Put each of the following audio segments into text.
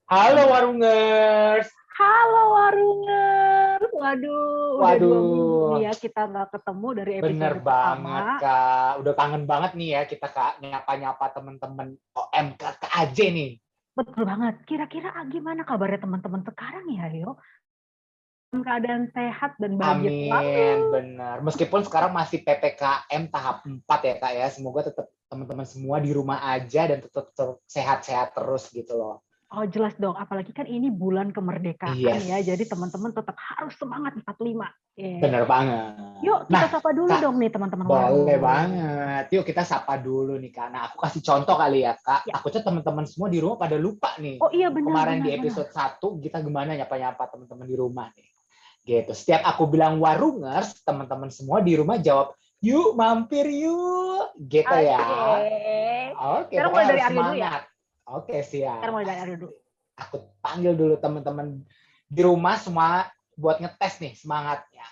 Halo Warungers. Halo Warunger, waduh, udah 2 minggu Waduh, nih ya kita nggak ketemu dari bener episode banget pertama. Kak. Udah kangen banget nih ya kita Kak nyapa-nyapa temen-temen OMKKAJ nih. Betul banget. Kira-kira gimana kabarnya teman-teman sekarang ya, Yo? Keadaan sehat dan bahagia selalu. Amin, bener. Meskipun sekarang masih PPKM tahap 4 ya Kak ya. Semoga tetap teman-teman semua di rumah aja dan tetap sehat-sehat terus gitu loh. Oh jelas dong, apalagi kan ini bulan kemerdekaan Yes, ya, jadi teman-teman tetap harus semangat 45. bener banget. Yuk kita Nah sapa dulu Kak, dong nih teman-teman boleh Warung. banget. Yuk kita sapa dulu nih Kak. Nah, aku kasih contoh kali ya Kak. Ya. Takutnya teman-teman semua di rumah pada lupa nih. Oh iya benar Kemarin benar di benar. episode 1 kita gimana nyapa-nyapa teman-teman di rumah nih. Gitu. Setiap aku bilang warungers, teman-teman semua di rumah jawab, "Yuk mampir yuk." Gitu ya. Oke. Oke, Sekarang mulai pokoknya dari harus Aryo dulu ya. semangat. Oke, Sekarang siap. mulai dari Aryo dulu. Aku panggil dulu teman-teman di rumah semua buat ngetes nih semangatnya.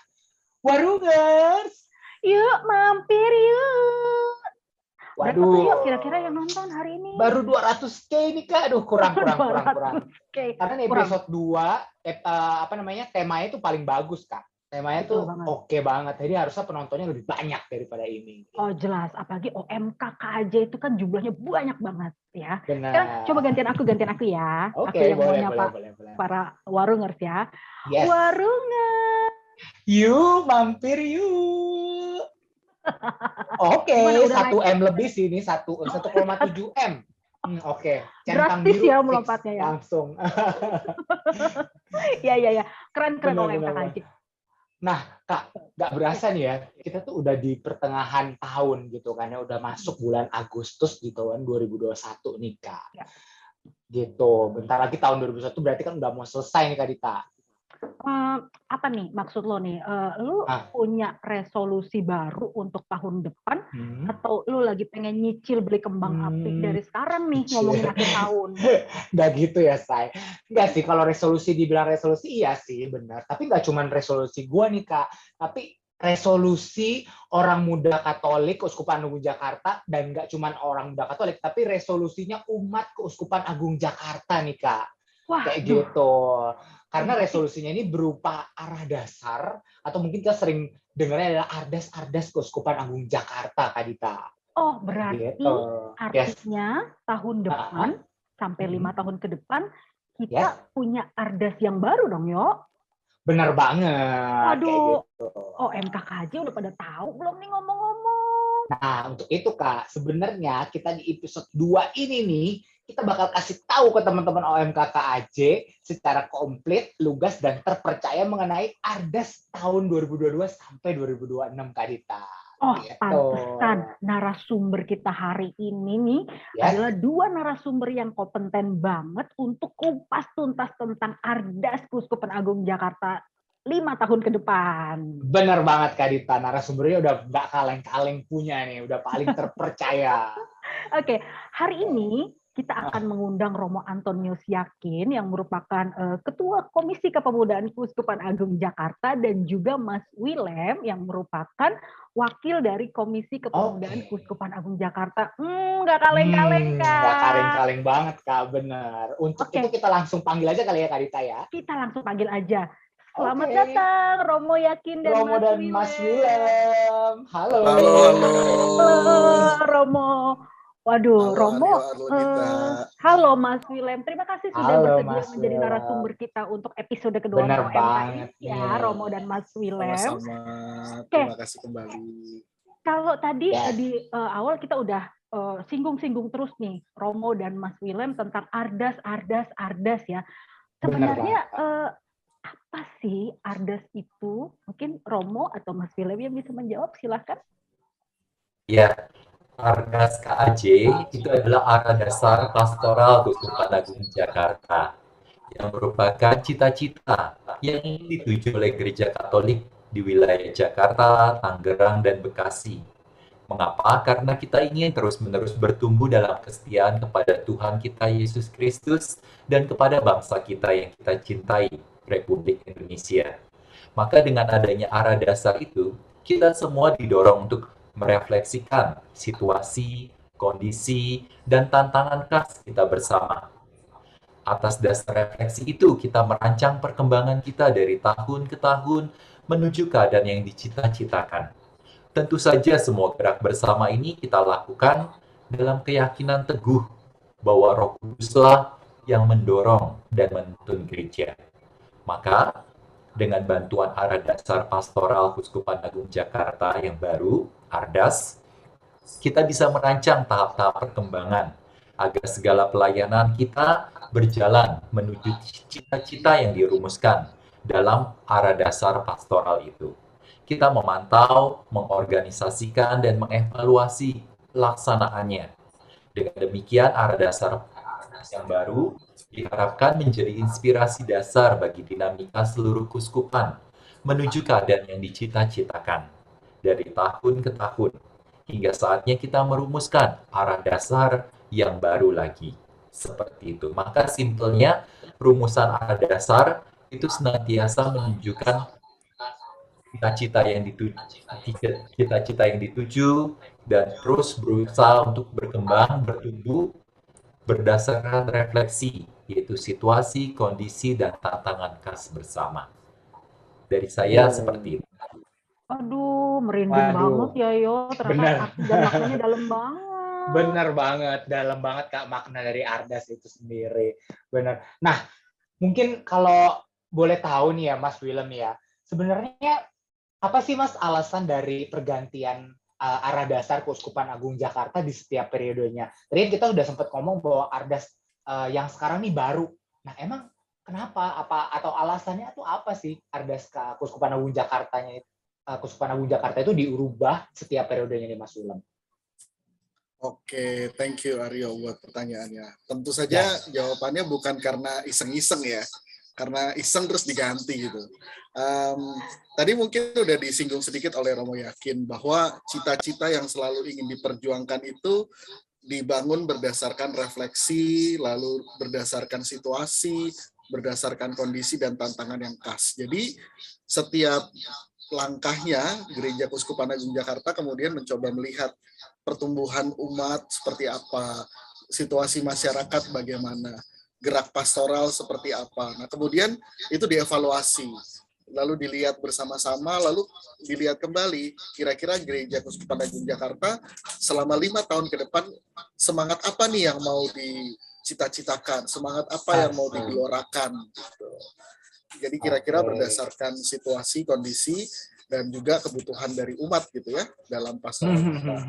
Warungers. Yuk mampir yuk. Berapa tuh yuk Waduh, kira-kira yang nonton hari ini? baru 200K nih Kak. Aduh, kurang. 200K. Karena di Kurang. episode 2, temanya itu paling bagus, Kak. Temanya Betul tuh banget. oke banget. Jadi harusnya penontonnya lebih banyak daripada ini. Oh jelas, apalagi OMKKAJ itu kan jumlahnya banyak banget ya. Sekarang coba Benar. gantian aku ya. Aku Oke, yang mau boleh. nyapa para warungers ya. Yes. Warungers. Yuk, mampir yuk. Oke, Gimana udah naik? 1M lebih sini, 1,7 M. Oke, centang Drastis biru ya fix melompatnya ya. langsung. Ya. Keren Benar. OMKKAJ. Nah, Kak, nggak berasa nih ya, kita tuh udah di pertengahan tahun gitu kan ya, udah masuk bulan Agustus di tahun 2021 nih, Kak. Ya. Gitu. Bentar lagi tahun 2021 berarti kan udah mau selesai nih, Kak Dita. Apa nih maksud lo nih? Lu punya resolusi baru untuk tahun depan atau lu lagi pengen nyicil beli kembang api dari sekarang nih ngomongin akhir tahun? Nggak gitu ya, Say. Nggak sih, kalau resolusi dibilang resolusi, iya sih, benar. Tapi nggak cuma resolusi gua nih, Kak. Tapi resolusi orang muda Katolik Keuskupan Agung Jakarta, dan nggak cuma orang muda Katolik, tapi resolusinya umat Keuskupan Agung Jakarta nih, Kak. Wah, Kayak gitu. Karena resolusinya ini berupa arah dasar, atau mungkin kita sering dengarnya adalah Ardas Keuskupan Agung Jakarta, Kak Dita. Oh, berarti Gitu. artinya tahun depan sampai 5 tahun ke depan kita punya Ardas yang baru dong, Yo. Bener banget. Waduh, kayak gitu. MKKJ udah pada tahu belum nih ngomong-ngomong? Nah, untuk itu Kak, sebenarnya kita di episode 2 ini nih, kita bakal kasih tahu ke teman-teman OMKKAJ secara komplit, lugas, dan terpercaya mengenai Ardas tahun 2022 sampai 2026, Kak Dita. Oh, pantesan narasumber kita hari ini nih adalah 2 narasumber yang kompeten banget untuk kupas tuntas tentang Ardas Keuskupan Agung Jakarta 5 tahun ke depan. Bener banget Kak Dita, narasumbernya udah nggak kaleng-kaleng punya nih, udah paling terpercaya. Oke, hari ini kita akan mengundang Romo Antonius Yakin yang merupakan Ketua Komisi Kepemudaan Keuskupan Agung Jakarta dan juga Mas Willem yang merupakan Wakil dari Komisi Kepemudaan Keuskupan Agung Jakarta. Nggak kaleng-kaleng, Kak. Nggak kaleng-kaleng banget, Kak, bener. Untuk itu kita langsung panggil aja kali ya, Kak Dita ya? Kita langsung panggil aja. Selamat datang, Romo Yakin dan Mas Willem. Halo. Halo, Romo. Waduh, Romo. Halo Mas Willem, terima kasih sudah bersedia menjadi narasumber kita untuk episode kedua Bener banget ya, Romo dan Mas Willem. Sama-sama, terima kasih kembali. Kalau tadi di awal kita udah singgung-singgung terus nih, Romo dan Mas Willem tentang Ardas ya. Sebenarnya apa sih Ardas itu? Mungkin Romo atau Mas Willem yang bisa menjawab, silahkan. Ya, Ardas KAJ itu adalah arah dasar pastoral Keuskupan Agung Jakarta yang merupakan cita-cita yang ingin dituju oleh Gereja Katolik di wilayah Jakarta, Tangerang, dan Bekasi. Mengapa? Karena kita ingin terus-menerus bertumbuh dalam kesetiaan kepada Tuhan kita Yesus Kristus dan kepada bangsa kita yang kita cintai, Republik Indonesia. Maka dengan adanya arah dasar itu, kita semua didorong untuk merefleksikan situasi, kondisi, dan tantangan khas kita bersama. Atas dasar refleksi itu, kita merancang perkembangan kita dari tahun ke tahun menuju keadaan yang dicita-citakan. Tentu saja semua gerak bersama ini kita lakukan dalam keyakinan teguh bahwa Roh Kuduslah yang mendorong dan menuntun gereja. Maka, dengan bantuan arah dasar pastoral Kuskupan Agung Jakarta yang baru, ARDAS, kita bisa merancang tahap-tahap perkembangan agar segala pelayanan kita berjalan menuju cita-cita yang dirumuskan dalam arah dasar pastoral itu. Kita memantau, mengorganisasikan, dan mengevaluasi pelaksanaannya. Dengan demikian, arah dasar yang baru diharapkan menjadi inspirasi dasar bagi dinamika seluruh kuskupan menuju keadaan yang dicita-citakan dari tahun ke tahun, hingga saatnya kita merumuskan arah dasar yang baru lagi. Seperti itu. Maka simpelnya, rumusan arah dasar itu senantiasa menunjukkan cita-cita yang dituju, dan terus berusaha untuk berkembang, bertumbuh berdasarkan refleksi, yaitu situasi, kondisi, dan tantangan khas bersama. Dari saya seperti itu. Aduh, merinding Waduh. banget ya Yo. Ternyata Bener. arti dan maknanya dalam banget. Bener banget, dalam banget Kak makna dari ARDAS itu sendiri. Bener. Nah, mungkin kalau boleh tahu nih ya Mas Willem ya, sebenarnya apa sih Mas alasan dari pergantian arah dasar Keuskupan Agung Jakarta di setiap periodenya? Tadi kita udah sempat ngomong bahwa ARDAS yang sekarang nih baru. Nah, emang kenapa? Apa atau alasannya itu apa sih ARDAS Keuskupan Agung Jakartanya Keuskupan Agung Jakarta itu diubah setiap periodenya nih Mas Willem? Oke, thank you Aryo buat pertanyaannya. Tentu saja jawabannya bukan karena iseng-iseng ya, karena iseng terus diganti gitu. Tadi mungkin udah disinggung sedikit oleh Romo Yakin bahwa cita-cita yang selalu ingin diperjuangkan itu dibangun berdasarkan refleksi, lalu berdasarkan situasi, berdasarkan kondisi dan tantangan yang khas. Jadi setiap langkahnya Gereja Keuskupan Agung Jakarta kemudian mencoba melihat pertumbuhan umat seperti apa, situasi masyarakat bagaimana, gerak pastoral seperti apa. Nah, kemudian itu dievaluasi, lalu dilihat bersama-sama, lalu dilihat kembali, kira-kira Gereja Keuskupan Agung Jakarta selama 5 tahun ke depan, semangat apa nih yang mau dicita-citakan, semangat apa yang mau digelorakan. Gitu. Jadi kira-kira berdasarkan situasi, kondisi, dan juga kebutuhan dari umat gitu ya dalam pastoral kita.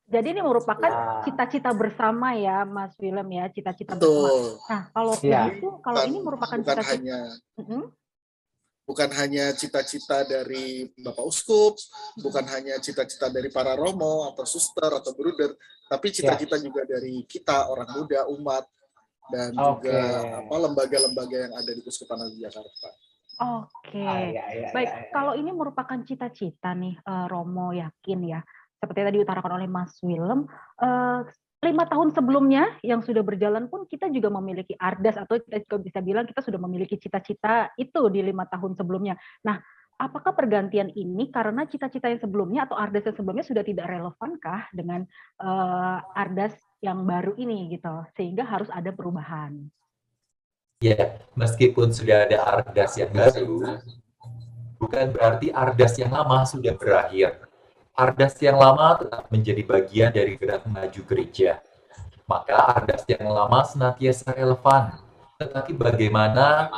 Jadi ini merupakan cita-cita bersama ya Mas Willem ya, cita-cita bersama. Nah, kalau begitu, kalau ini merupakan cita-cita bukan hanya cita-cita dari Bapak Uskup, bukan hanya cita-cita dari para romo atau suster atau bruder, tapi cita-cita juga dari kita orang muda, umat, dan juga lembaga-lembaga yang ada di Keuskupan Agung Jakarta. Baik. Kalau ini merupakan cita-cita nih, Romo Yakin ya, seperti tadi diutarakan oleh Mas Willem, 5 tahun sebelumnya yang sudah berjalan pun kita juga memiliki ARDAS, atau kita bisa bilang kita sudah memiliki cita-cita itu di 5 tahun sebelumnya. Nah, apakah pergantian ini karena cita-cita yang sebelumnya atau ARDAS yang sebelumnya sudah tidak relevankah dengan ARDAS yang baru ini gitu, sehingga harus ada perubahan? Ya, meskipun sudah ada ARDAS yang baru, bukan berarti ARDAS yang lama sudah berakhir. ARDAS yang lama tetap menjadi bagian dari gerak maju gereja. Maka ARDAS yang lama senantiasa relevan. Tetapi bagaimana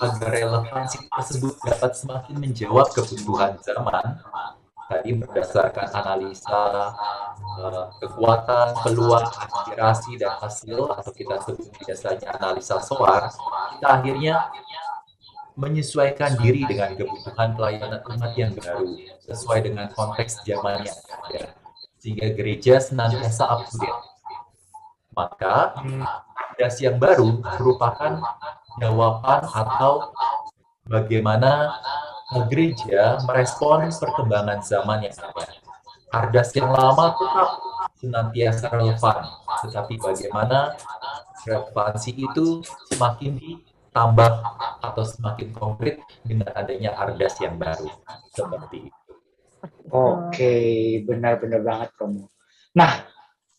agar relevansi tersebut dapat semakin menjawab kebutuhan zaman, tadi berdasarkan analisa kekuatan, peluang, aspirasi, dan hasil, atau kita sebut biasanya analisa SOAR, kita akhirnya menyesuaikan diri dengan kebutuhan pelayanan umat yang baru, sesuai dengan konteks zaman yang ada, sehingga gereja senantiasa up to date. Maka, ARDAS yang baru merupakan jawaban atau bagaimana gereja merespon perkembangan zaman yang ada. ARDAS yang lama tetap senantiasa relevan, tetapi bagaimana relevansi itu semakin ditambah atau semakin konkret dengan adanya ARDAS yang baru, seperti itu. Oke, benar-benar banget Romo. Nah,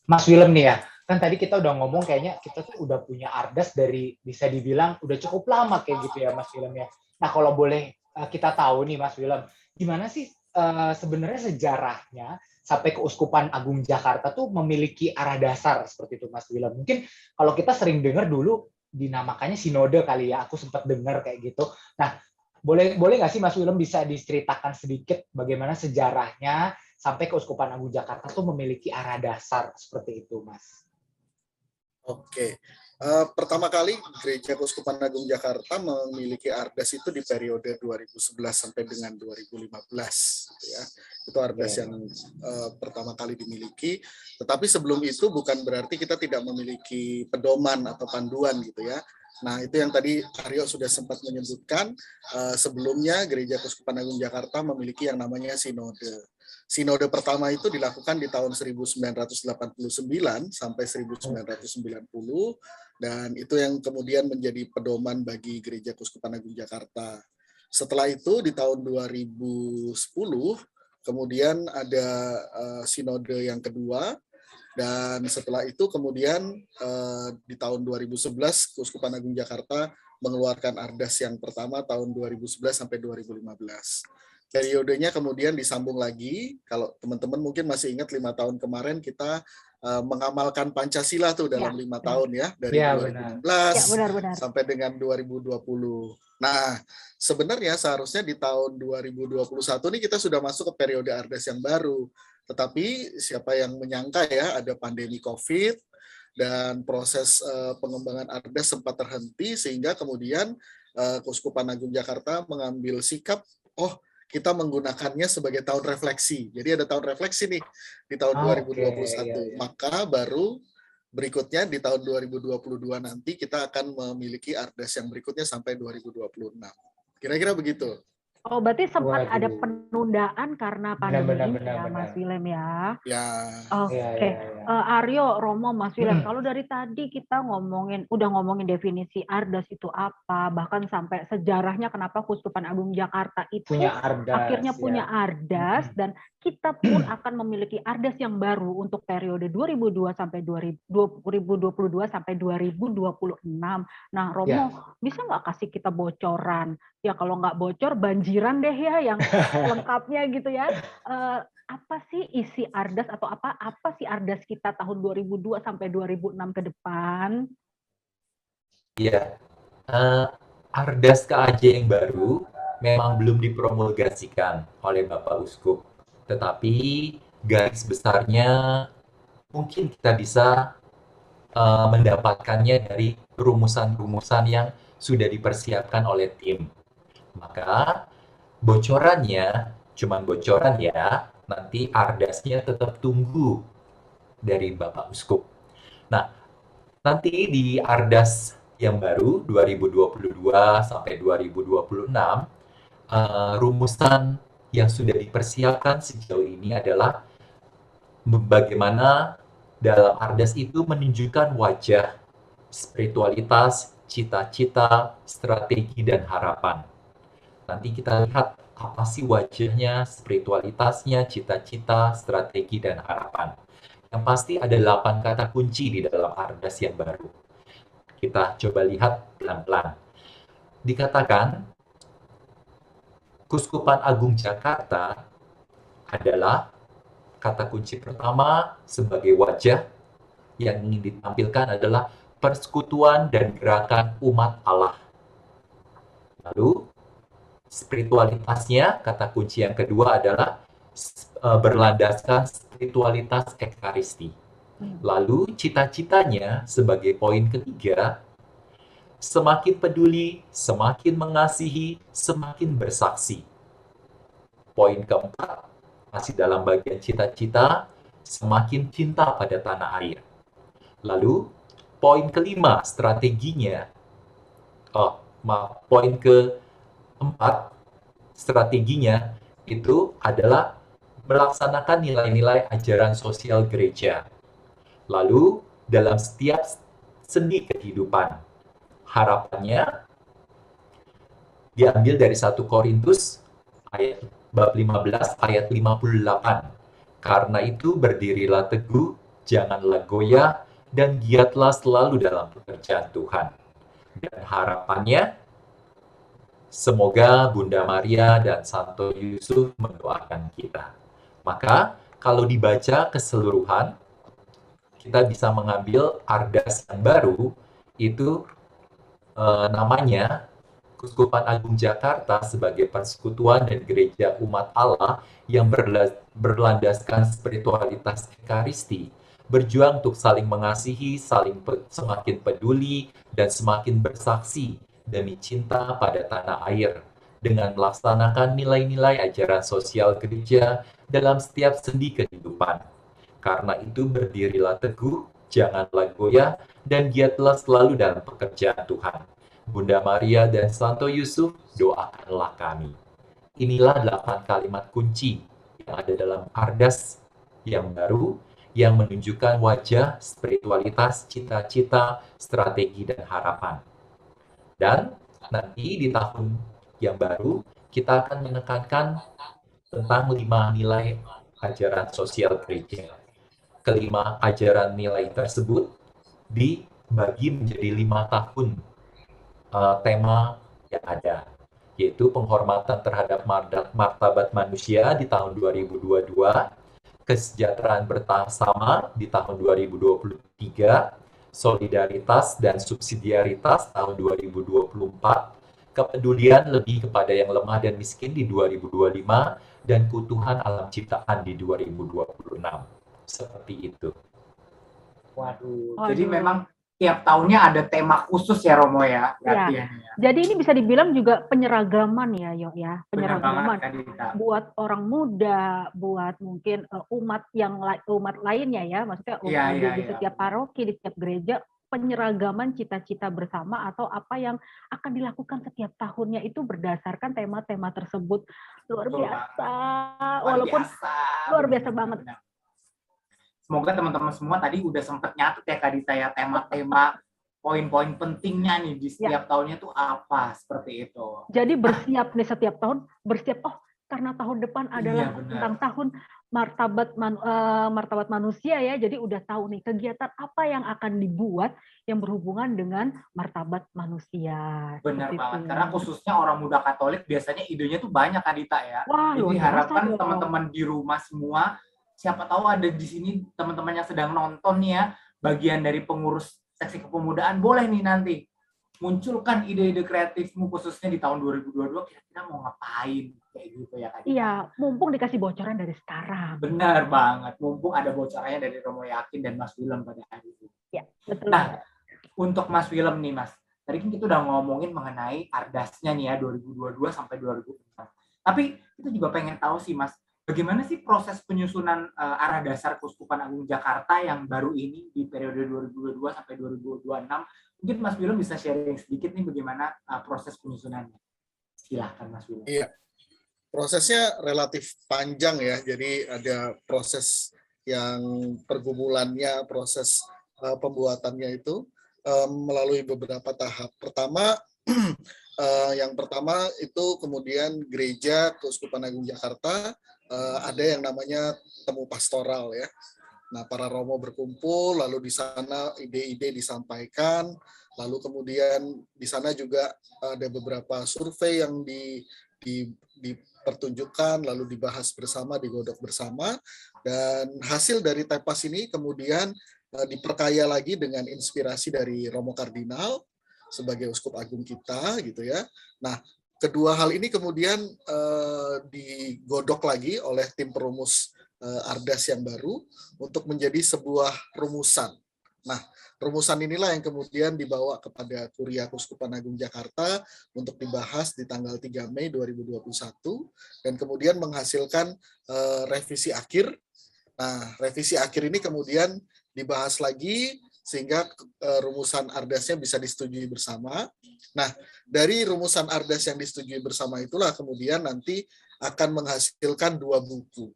Mas Willem nih ya, kan tadi kita udah ngomong kayaknya kita tuh udah punya Ardas dari bisa dibilang udah cukup lama kayak gitu ya Mas Willem ya. Nah kalau boleh kita tahu nih Mas Willem, gimana sih sebenarnya sejarahnya sampai Keuskupan Agung Jakarta tuh memiliki arah dasar seperti itu Mas Willem. Mungkin kalau kita sering dengar dulu dinamakannya sinode kali ya, aku sempat dengar kayak gitu. Nah, boleh nggak sih Mas Willem bisa diceritakan sedikit bagaimana sejarahnya sampai Keuskupan Agung Jakarta tuh memiliki arah dasar seperti itu, Mas? Oke. Pertama kali Gereja Keuskupan Agung Jakarta memiliki Ardas itu di periode 2011 sampai dengan 2015 gitu ya. Itu Ardas yang pertama kali dimiliki. Tetapi sebelum itu bukan berarti kita tidak memiliki pedoman atau panduan gitu ya. Nah, itu yang tadi Aryo sudah sempat menyebutkan, sebelumnya Gereja Keuskupan Agung Jakarta memiliki yang namanya sinode. Sinode pertama itu dilakukan di tahun 1989 sampai 1990, dan itu yang kemudian menjadi pedoman bagi Gereja Keuskupan Agung Jakarta. Setelah itu di tahun 2010, kemudian ada sinode yang kedua, dan setelah itu kemudian di tahun 2011 Keuskupan Agung Jakarta mengeluarkan Ardas yang pertama tahun 2011 sampai 2015. Periodenya kemudian disambung lagi. Kalau teman-teman mungkin masih ingat 5 tahun kemarin kita mengamalkan Pancasila tuh dalam 5 tahun ya, dari 2016 sampai dengan 2020. Nah, sebenarnya seharusnya di tahun 2021 ini kita sudah masuk ke periode Ardas yang baru. Tetapi siapa yang menyangka ya, ada pandemi COVID dan proses pengembangan Ardas sempat terhenti, sehingga kemudian Keuskupan Agung Jakarta mengambil sikap, kita menggunakannya sebagai tahun refleksi. Jadi ada tahun refleksi nih di tahun 2021. Maka baru berikutnya di tahun 2022 nanti kita akan memiliki Ardas yang berikutnya sampai 2026. Kira-kira begitu. Oh, berarti sempat ada penundaan karena pandemi ya, Mas Willem ya? Ya. Oke. Aryo, Romo, Mas Willem, kalau dari tadi kita udah ngomongin definisi Ardas itu apa, bahkan sampai sejarahnya kenapa Keuskupan Agung Jakarta itu akhirnya punya Ardas, dan kita pun akan memiliki Ardas yang baru untuk periode 2022 sampai 2026. Nah, Romo, bisa nggak kasih kita bocoran? Ya kalau nggak bocor, banjiran deh ya yang lengkapnya gitu ya. Apa sih isi Ardas atau apa sih Ardas kita tahun 2002 sampai 2006 ke depan? Iya, Ardas KAJ yang baru memang belum dipromulgasikan oleh Bapak Uskup, tetapi garis besarnya mungkin kita bisa mendapatkannya dari rumusan-rumusan yang sudah dipersiapkan oleh tim. Maka bocorannya, cuman bocoran ya, nanti Ardasnya tetap tunggu dari Bapak Uskup. Nah, nanti di Ardas yang baru 2022 sampai 2026, rumusan yang sudah dipersiapkan sejauh ini adalah bagaimana dalam Ardas itu menunjukkan wajah, spiritualitas, cita-cita, strategi, dan harapan. Nanti kita lihat apa sih wajahnya, spiritualitasnya, cita-cita, strategi, dan harapan. Yang pasti ada 8 kata kunci di dalam Ardas yang baru. Kita coba lihat pelan-pelan. Dikatakan, Keuskupan Agung Jakarta adalah kata kunci pertama sebagai wajah yang ingin ditampilkan adalah persekutuan dan gerakan umat Allah. Lalu, spiritualitasnya, kata kunci yang kedua adalah berlandaskan spiritualitas ekaristi. Lalu cita-citanya sebagai poin ketiga, semakin peduli, semakin mengasihi, semakin bersaksi. Poin keempat, masih dalam bagian cita-cita, semakin cinta pada tanah air. Lalu poin kelima, strateginya, poin keempat, strateginya itu adalah melaksanakan nilai-nilai ajaran sosial gereja. Lalu, dalam setiap sendi kehidupan, harapannya diambil dari 1 Korintus ayat bab 15 ayat 58. Karena itu berdirilah teguh, janganlah goyah, dan giatlah selalu dalam pekerjaan Tuhan. Dan harapannya, semoga Bunda Maria dan Santo Yusuf mendoakan kita. Maka, kalau dibaca keseluruhan, kita bisa mengambil ardas yang baru, itu namanya Keuskupan Agung Jakarta sebagai persekutuan dan gereja umat Allah yang berlandaskan spiritualitas Ekaristi, berjuang untuk saling mengasihi, semakin peduli, dan semakin bersaksi demi cinta pada tanah air, dengan melaksanakan nilai-nilai ajaran sosial gereja dalam setiap sendi kehidupan. Karena itu berdirilah teguh, janganlah goyah, dan giatlah selalu dalam pekerjaan Tuhan. Bunda Maria dan Santo Yusuf, doakanlah kami. Inilah 8 kalimat kunci yang ada dalam ardas yang baru, yang menunjukkan wajah, spiritualitas, cita-cita, strategi, dan harapan. Dan nanti di tahun yang baru, kita akan menekankan tentang 5 nilai ajaran sosial gereja. Kelima ajaran nilai tersebut dibagi menjadi 5 tahun tema yang ada, yaitu penghormatan terhadap martabat manusia di tahun 2022, kesejahteraan bersama di tahun 2023, solidaritas dan subsidiaritas tahun 2024, kepedulian lebih kepada yang lemah dan miskin di 2025, dan keutuhan alam ciptaan di 2026. Seperti itu. Waduh, jadi memang tiap tahunnya ada tema khusus ya Romo ya, ya. Jadi ini bisa dibilang juga penyeragaman ya, Yok ya, penyeragaman buat orang muda, buat mungkin umat lainnya ya, maksudnya di setiap paroki, di setiap gereja, penyeragaman cita-cita bersama atau apa yang akan dilakukan setiap tahunnya itu berdasarkan tema-tema tersebut. Luar biasa, walaupun luar biasa banget. Semoga teman-teman semua tadi udah sempat nyatet ya Kak Dita ya, tema-tema poin-poin pentingnya nih di setiap tahunnya tuh apa, seperti itu. Jadi bersiap nih setiap tahun, karena tahun depan adalah tentang tahun martabat manusia ya, jadi udah tahu nih kegiatan apa yang akan dibuat yang berhubungan dengan martabat manusia. Benar banget, karena khususnya orang muda Katolik biasanya idenya tuh banyak Kak Dita ya. Wah, jadi harapkan teman-teman di rumah semua, siapa tahu ada di sini teman-teman yang sedang nonton ya, bagian dari pengurus seksi kepemudaan, boleh nih nanti munculkan ide-ide kreatifmu khususnya di tahun 2022, kira-kira mau ngapain, kayak gitu ya Kak. Iya, mumpung dikasih bocoran dari sekarang. Benar banget, mumpung ada bocorannya dari Romo Yakin dan Mas Willem pada hari itu. Ya, betul. Nah, untuk Mas Willem nih Mas, tadi kan kita udah ngomongin mengenai ardasnya nih ya, 2022 sampai 2024. Tapi kita juga pengen tahu sih Mas, bagaimana sih proses penyusunan arah dasar Keuskupan Agung Jakarta yang baru ini di periode 2022 sampai 2026? Mungkin Mas Willem bisa sharing sedikit nih bagaimana proses penyusunannya. Silahkan Mas Willem. Iya, prosesnya relatif panjang ya. Jadi ada proses yang pergumulannya, proses pembuatannya itu melalui beberapa tahap. Yang pertama itu kemudian Gereja Keuskupan Agung Jakarta ada yang namanya temu pastoral ya. Nah, para romo berkumpul, lalu di sana ide-ide disampaikan, lalu kemudian di sana juga ada beberapa survei yang dipertunjukkan, lalu dibahas bersama, digodok bersama, dan hasil dari tepas ini kemudian diperkaya lagi dengan inspirasi dari Romo Kardinal sebagai uskup agung kita, gitu ya. Nah, kedua hal ini kemudian digodok lagi oleh tim perumus Ardas yang baru untuk menjadi sebuah rumusan. Nah, rumusan inilah yang kemudian dibawa kepada Kuria Keuskupan Agung Jakarta untuk dibahas di tanggal 3 Mei 2021 dan kemudian menghasilkan revisi akhir. Nah, revisi akhir ini kemudian dibahas lagi sehingga rumusan Ardasnya bisa disetujui bersama. Nah, dari rumusan Ardas yang disetujui bersama itulah kemudian nanti akan menghasilkan 2 buku.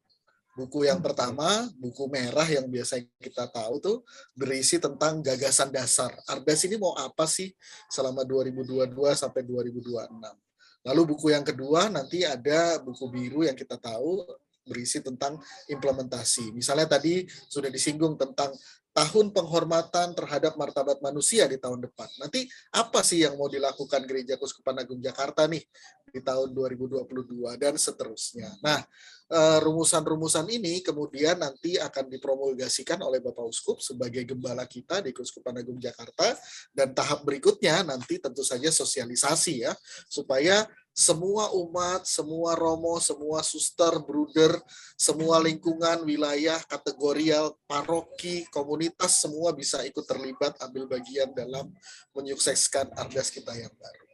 Buku yang pertama, buku merah yang biasa kita tahu tuh berisi tentang gagasan dasar. Ardas ini mau apa sih selama 2022 sampai 2026. Lalu buku yang kedua nanti ada buku biru yang kita tahu berisi tentang implementasi. Misalnya tadi sudah disinggung tentang tahun penghormatan terhadap martabat manusia di tahun depan. Nanti apa sih yang mau dilakukan Gereja Keuskupan Agung Jakarta nih di tahun 2022 dan seterusnya. Nah, rumusan-rumusan ini kemudian nanti akan dipromulgasikan oleh Bapak Uskup sebagai gembala kita di Keuskupan Agung Jakarta, dan tahap berikutnya nanti tentu saja sosialisasi ya, supaya semua umat, semua romo, semua suster, bruder, semua lingkungan, wilayah, kategorial, paroki, komunitas, semua bisa ikut terlibat, ambil bagian dalam menyukseskan Ardas kita yang baru.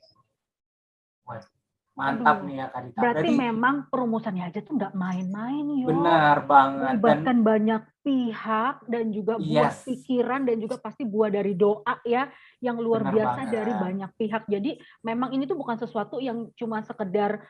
Mantap nih ya Kak Dita. Berarti memang perumusannya aja tuh nggak main-main, yo. Benar banget. Melibatkan banyak pihak dan juga buah pikiran dan juga pasti buah dari doa ya, yang luar biasa dari banyak pihak. Jadi memang ini tuh bukan sesuatu yang cuma sekedar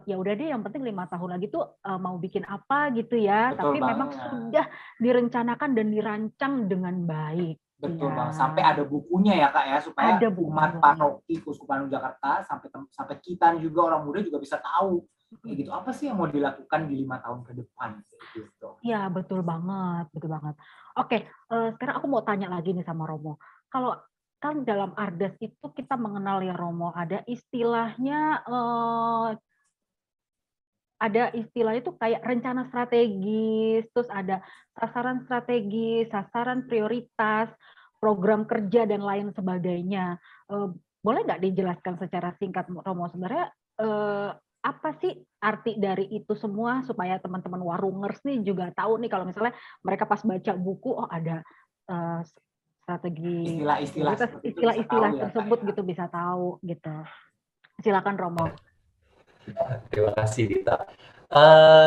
ya udah deh yang penting 5 tahun lagi tuh mau bikin apa gitu ya. Betul tapi banget. Memang sudah direncanakan dan dirancang dengan baik. Betul ya. Bang, sampai ada bukunya ya Kak ya, supaya umat paroki Keuskupan Agung Jakarta sampai kita juga orang muda juga bisa tahu kayak gitu apa sih yang mau dilakukan di 5 tahun ke depan gitu. Ya betul banget, betul banget. Oke, sekarang aku mau tanya lagi nih sama Romo. Kalau kan dalam Ardas itu kita mengenal ya Romo, ada istilahnya itu kayak rencana strategis, terus ada sasaran strategis, sasaran prioritas, program kerja dan lain sebagainya. Boleh nggak dijelaskan secara singkat Romo, sebenarnya apa sih arti dari itu semua supaya teman-teman warungers nih juga tahu nih kalau misalnya mereka pas baca buku ada strategi istilah-istilah tersebut gitu bisa tahu gitu. Silakan Romo. Terima kasih Dita.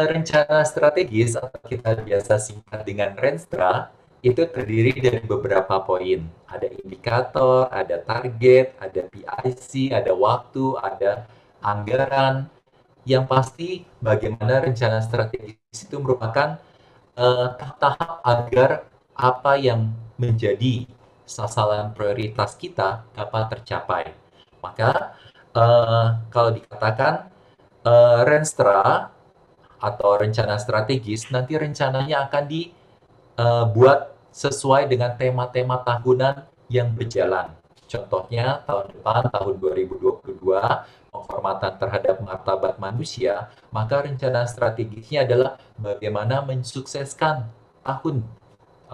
Rencana strategis atau kita biasa singkat dengan Renstra itu terdiri dari beberapa poin. Ada indikator, ada target, ada PIC, ada waktu, ada anggaran. Yang pasti bagaimana rencana strategis itu merupakan tahap agar apa yang menjadi sasaran prioritas kita dapat tercapai. Maka kalau dikatakan Renstra atau rencana strategis, nanti rencananya akan dibuat sesuai dengan tema-tema tahunan yang berjalan. Contohnya tahun depan, tahun 2022, penghormatan terhadap martabat manusia, maka rencana strategisnya adalah bagaimana mensukseskan tahun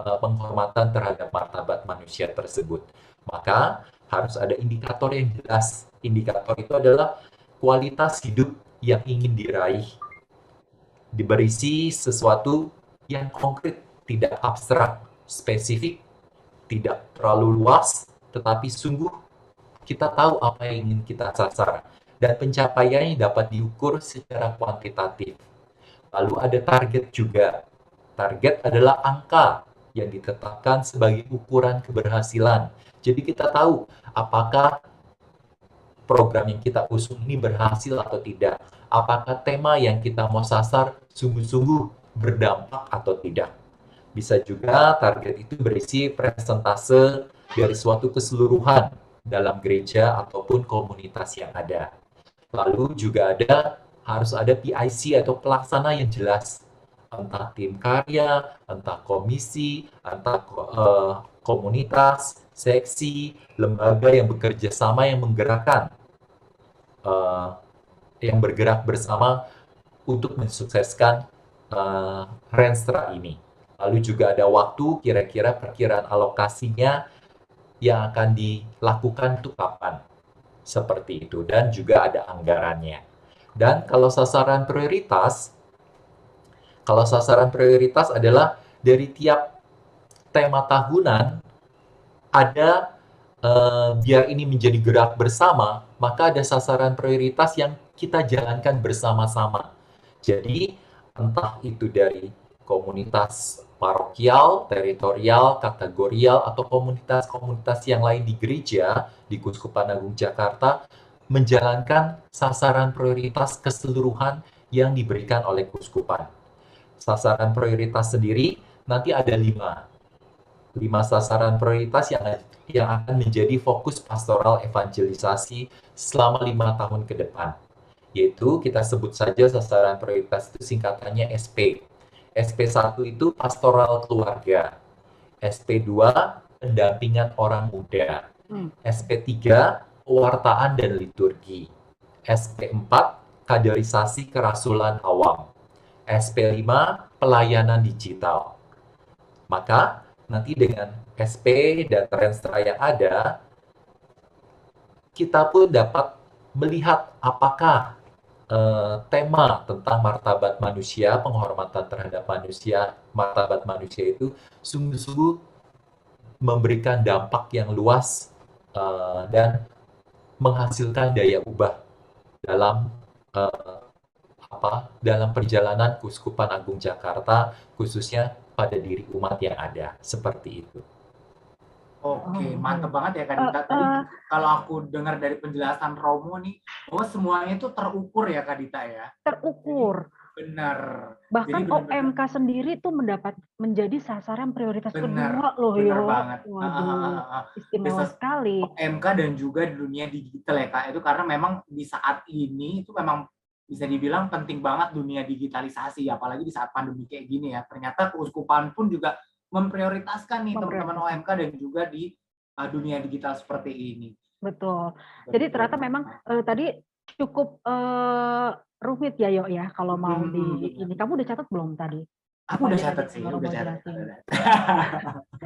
penghormatan terhadap martabat manusia tersebut. Maka harus ada indikator yang jelas. Indikator itu adalah kualitas hidup yang ingin diraih, diberisi sesuatu yang konkret, tidak abstrak, spesifik, tidak terlalu luas, tetapi sungguh kita tahu apa yang ingin kita sasar, dan pencapaiannya dapat diukur secara kuantitatif. Lalu ada target juga. Target adalah angka yang ditetapkan sebagai ukuran keberhasilan. Jadi kita tahu apakah program yang kita usung ini berhasil atau tidak. Apakah tema yang kita mau sasar sungguh-sungguh berdampak atau tidak. Bisa juga target itu berisi persentase dari suatu keseluruhan dalam gereja ataupun komunitas yang ada. Lalu juga harus ada PIC atau pelaksana yang jelas. Entah tim karya, entah komisi, entah komunitas, seksi, lembaga yang bekerja sama yang menggerakkan yang bergerak bersama untuk mensukseskan Renstra ini. Lalu juga ada waktu, kira-kira perkiraan alokasinya yang akan dilakukan untuk kapan. Seperti itu. Dan juga ada anggarannya. Dan kalau sasaran prioritas adalah dari tiap tema tahunan ada biar ini menjadi gerak bersama, maka ada sasaran prioritas yang kita jalankan bersama-sama. Jadi, entah itu dari komunitas parokial, teritorial, kategorial, atau komunitas-komunitas yang lain di gereja, di Keuskupan Agung Jakarta, menjalankan sasaran prioritas keseluruhan yang diberikan oleh Keuskupan. Sasaran prioritas sendiri nanti ada 5 sasaran prioritas yang akan menjadi fokus pastoral evangelisasi selama 5 tahun ke depan. yaitu kita sebut saja sasaran prioritas itu singkatannya SP. SP1 itu pastoral keluarga, SP2 pendampingan orang muda, SP3 pewartaan dan liturgi, SP4 kaderisasi kerasulan awam, SP5 pelayanan digital. Maka nanti dengan SP dan Transtra yang ada, kita pun dapat melihat apakah tema tentang martabat manusia, penghormatan terhadap manusia, martabat manusia itu sungguh-sungguh memberikan dampak yang luas dan menghasilkan daya ubah dalam dalam perjalanan Keuskupan Agung Jakarta, khususnya pada diri umat yang ada, seperti itu. Oke, mantep banget ya Kak Dita. Tadi kalau aku dengar dari penjelasan Romo nih, bahwa semuanya itu terukur ya Kak Dita ya. Terukur. Benar. Bahkan OMK sendiri tuh menjadi sasaran prioritas kedua loh. Benar banget. Waduh, istimewa sekali. OMK dan juga di dunia digital ya Kak. Itu karena memang di saat ini itu memang bisa dibilang penting banget dunia digitalisasi, apalagi di saat pandemi kayak gini ya. Ternyata keuskupan pun juga memprioritaskan nih teman-teman OMK dan juga di dunia digital seperti ini. Betul. Jadi ternyata memang tadi cukup rumit ya Yo ya kalau mau di ini. Kamu udah catat belum tadi? Aku udah catat sih, udah catat.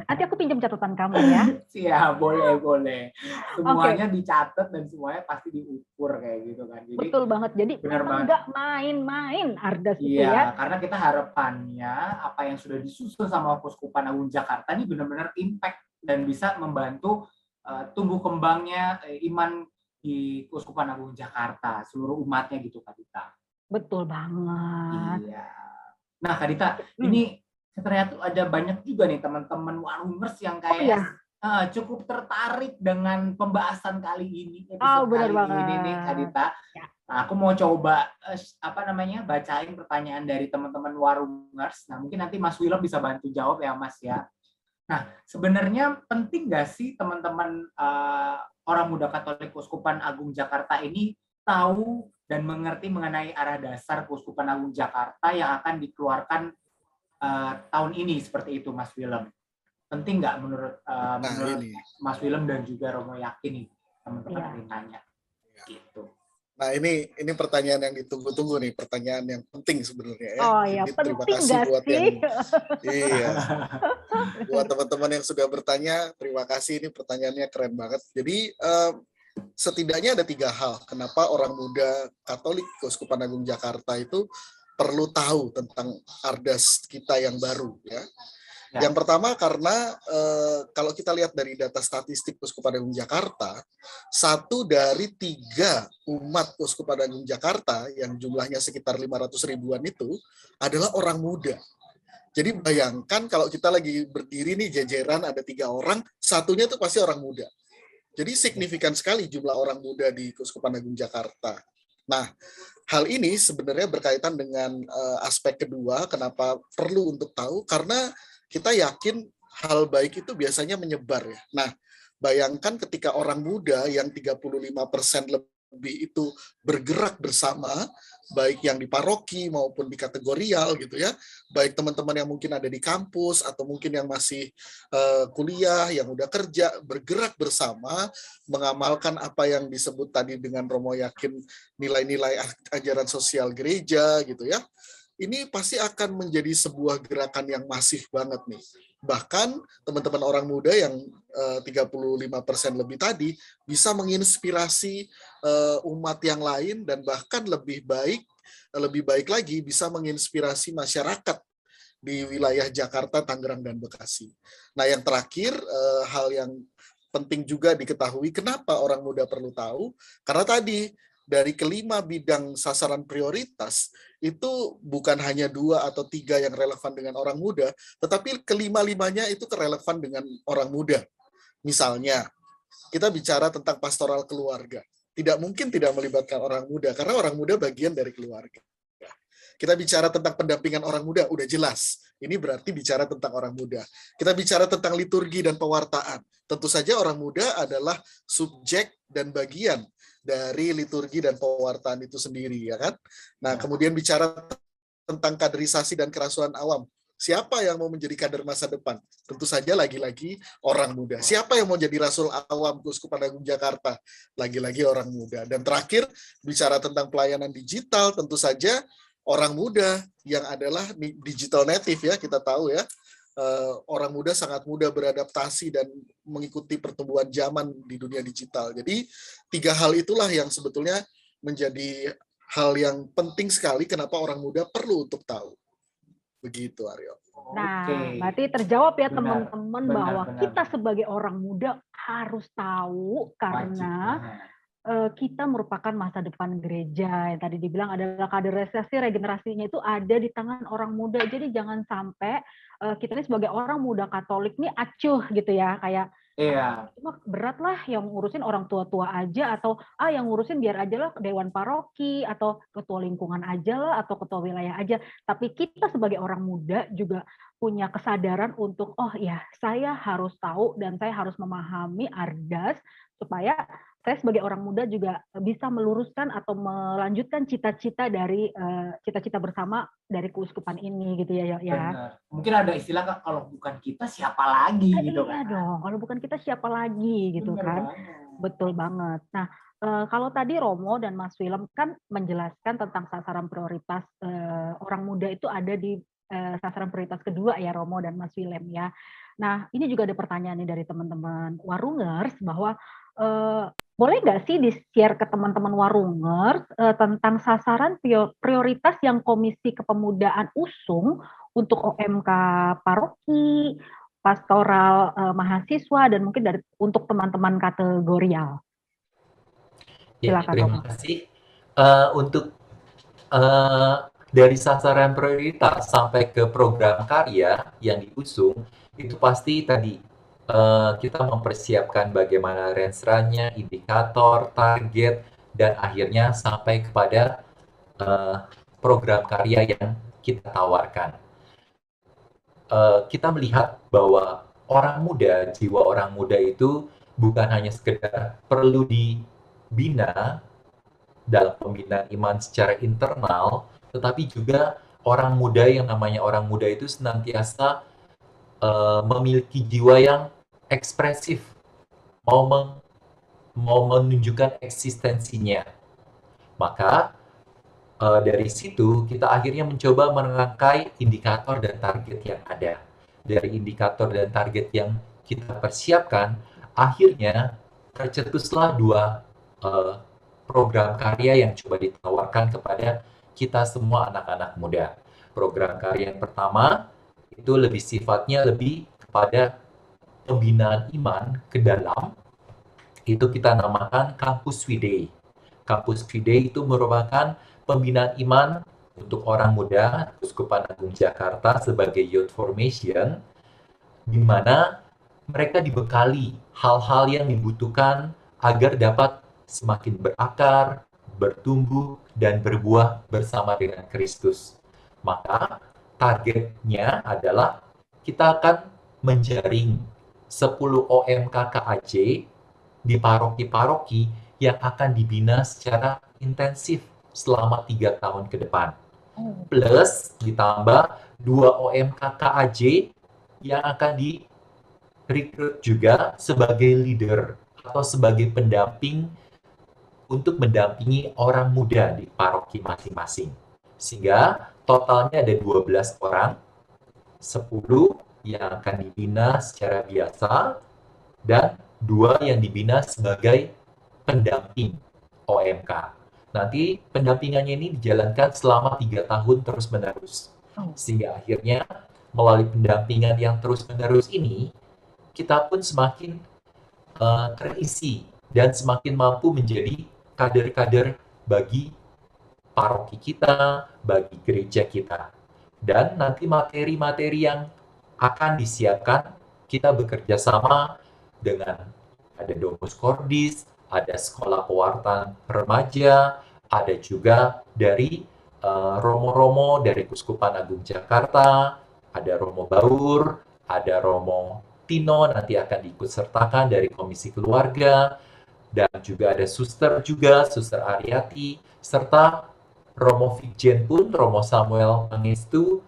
Nanti aku pinjam catatan kamu ya. Siap, boleh. Semuanya dicatat dan semuanya pasti diukur kayak gitu kan. Jadi, betul banget. Jadi nggak main-main Ardas itu ya. Iya, karena kita harapannya apa yang sudah disusun sama Keuskupan Agung Jakarta ini benar-benar impact dan bisa membantu tumbuh kembangnya iman di Keuskupan Agung Jakarta, seluruh umatnya gitu Kak Dita. Betul banget. Iya. Nah, Kak Dita, ini ternyata ada banyak juga nih teman-teman warungers yang kayak cukup tertarik dengan pembahasan kali ini, episode kali ini nih, Kak Dita. Nah, aku mau coba bacain pertanyaan dari teman-teman warungers. Nah, mungkin nanti Mas Willem bisa bantu jawab ya, Mas ya. Nah, sebenarnya penting nggak sih teman-teman orang muda Katolik Keuskupan Agung Jakarta ini tahu dan mengerti mengenai arah dasar Keuskupan Agung Jakarta yang akan dikeluarkan tahun ini, seperti itu Mas Willem? Penting nggak menurut Mas Willem dan juga Romo Yakin nih teman-teman yang tanya gitu. Nah ini pertanyaan yang ditunggu-tunggu nih, pertanyaan yang penting sebenarnya ya. Oh iya, terima kasih buat sih? Buat teman-teman yang sudah bertanya, terima kasih, ini pertanyaannya keren banget. Jadi setidaknya ada 3 hal kenapa orang muda Katolik Keuskupan Agung Jakarta itu perlu tahu tentang Ardas kita yang baru ya. Yang pertama karena kalau kita lihat dari data statistik Keuskupan Agung Jakarta, 1 dari 3 umat Keuskupan Agung Jakarta yang jumlahnya sekitar 500 ribuan itu adalah orang muda. Jadi bayangkan kalau kita lagi berdiri nih jajaran ada 3 orang, 1-nya itu pasti orang muda. Jadi signifikan sekali jumlah orang muda di Keuskupan Agung Jakarta. Nah, hal ini sebenarnya berkaitan dengan aspek kedua, kenapa perlu untuk tahu, karena kita yakin hal baik itu biasanya menyebar ya. Nah, bayangkan ketika orang muda yang 35% lebih itu bergerak bersama, baik yang di paroki maupun di kategorial gitu ya, baik teman-teman yang mungkin ada di kampus atau mungkin yang masih kuliah, yang udah kerja, bergerak bersama, mengamalkan apa yang disebut tadi dengan Romo Yakin nilai-nilai ajaran sosial gereja gitu ya. Ini pasti akan menjadi sebuah gerakan yang masif banget nih. Bahkan teman-teman orang muda yang 35% lebih tadi bisa menginspirasi umat yang lain dan bahkan lebih baik lagi bisa menginspirasi masyarakat di wilayah Jakarta, Tangerang, dan Bekasi. Nah, yang terakhir hal yang penting juga diketahui kenapa orang muda perlu tahu, karena tadi dari kelima bidang sasaran prioritas, itu bukan hanya 2 atau 3 yang relevan dengan orang muda, tetapi kelima-limanya itu relevan dengan orang muda. Misalnya, kita bicara tentang pastoral keluarga. Tidak mungkin tidak melibatkan orang muda, karena orang muda bagian dari keluarga. Kita bicara tentang pendampingan orang muda, udah jelas. Ini berarti bicara tentang orang muda. Kita bicara tentang liturgi dan pewartaan. Tentu saja orang muda adalah subjek dan bagian dari liturgi dan pewartaan itu sendiri, ya kan? Nah, kemudian bicara tentang kaderisasi dan kerasulan awam. Siapa yang mau menjadi kader masa depan? Tentu saja lagi-lagi orang muda. Siapa yang mau jadi rasul awam Keuskupan Agung Jakarta? Lagi-lagi orang muda. Dan terakhir, bicara tentang pelayanan digital, tentu saja orang muda yang adalah digital native ya, kita tahu ya. Orang muda sangat mudah beradaptasi dan mengikuti pertumbuhan zaman di dunia digital. Jadi 3 hal itulah yang sebetulnya menjadi hal yang penting sekali kenapa orang muda perlu untuk tahu. Begitu, Aryo. Nah, berarti terjawab ya Benar, teman-teman benar, bahwa benar. kita sebagai orang muda harus tahu karena kita merupakan masa depan gereja. Yang tadi dibilang adalah kaderisasi regenerasinya itu ada di tangan orang muda. Jadi jangan sampai kita ini sebagai orang muda Katolik nih acuh gitu ya, kayak Iya. cuma berat lah yang ngurusin orang tua-tua aja, atau yang ngurusin biar aja lah dewan paroki atau ketua lingkungan aja lah atau ketua wilayah aja. Tapi kita sebagai orang muda juga punya kesadaran untuk oh ya saya harus tahu dan saya harus memahami Ardas supaya saya sebagai orang muda juga bisa meluruskan atau melanjutkan cita-cita dari cita-cita bersama dari keuskupan ini gitu ya. Benar. Mungkin ada istilah Kak, kalau bukan kita siapa lagi gitu Iya kan. dong, kalau bukan kita siapa lagi gitu Benar kan. banget. Betul banget. Nah, kalau tadi Romo dan Mas Willem kan menjelaskan tentang sasaran prioritas orang muda itu ada di sasaran prioritas kedua ya Romo dan Mas Willem ya. Nah, ini juga ada pertanyaan nih dari teman-teman Warungers bahwa boleh nggak sih di-share ke teman-teman Warungers tentang sasaran prioritas yang Komisi Kepemudaan usung untuk OMK paroki, pastoral mahasiswa, dan mungkin untuk teman-teman kategorial. Ya, Silakan terima Romo. kasih. Untuk dari sasaran prioritas sampai ke program karya yang diusung, itu pasti tadi kita mempersiapkan bagaimana rensranya, indikator, target, dan akhirnya sampai kepada program karya yang kita tawarkan. Kita melihat bahwa orang muda, jiwa orang muda itu bukan hanya sekedar perlu dibina dalam pembinaan iman secara internal, tetapi juga orang muda yang namanya orang muda itu senantiasa memiliki jiwa yang ekspresif, mau menunjukkan eksistensinya. Maka dari situ kita akhirnya mencoba merangkai indikator dan target yang ada. Dari indikator dan target yang kita persiapkan, akhirnya tercetuslah 2 program karya yang coba ditawarkan kepada kita semua anak-anak muda. Program karya yang pertama itu lebih sifatnya lebih kepada pembinaan iman ke dalam, itu kita namakan Campus Fidei. Campus Fidei itu merupakan pembinaan iman untuk orang muda Keuskupan Agung Jakarta sebagai youth formation, di mana mereka dibekali hal-hal yang dibutuhkan agar dapat semakin berakar, bertumbuh, dan berbuah bersama dengan Kristus. Maka targetnya adalah kita akan menjaring 10 OMK KAJ di paroki-paroki yang akan dibina secara intensif selama 3 tahun ke depan. Plus ditambah 2 OMK KAJ yang akan direkrut juga sebagai leader atau sebagai pendamping untuk mendampingi orang muda di paroki masing-masing. Sehingga totalnya ada 12 orang, 10 yang akan dibina secara biasa, dan 2 yang dibina sebagai pendamping OMK. Nanti pendampingannya ini dijalankan selama 3 tahun terus-menerus. Sehingga akhirnya melalui pendampingan yang terus-menerus ini, kita pun semakin terisi dan semakin mampu menjadi kader-kader bagi paroki kita, bagi gereja kita. Dan nanti materi-materi yang akan disiapkan, kita bekerja sama dengan ada Domus Cordis, ada Sekolah Pewartaan Remaja, ada juga dari Romo-romo dari Kuskupan Agung Jakarta, ada Romo Baur, ada Romo Tino nanti akan diikut sertakan dari Komisi Keluarga, dan juga ada Suster Ariati, serta Romo Fikjen pun, Romo Samuel Pangestu,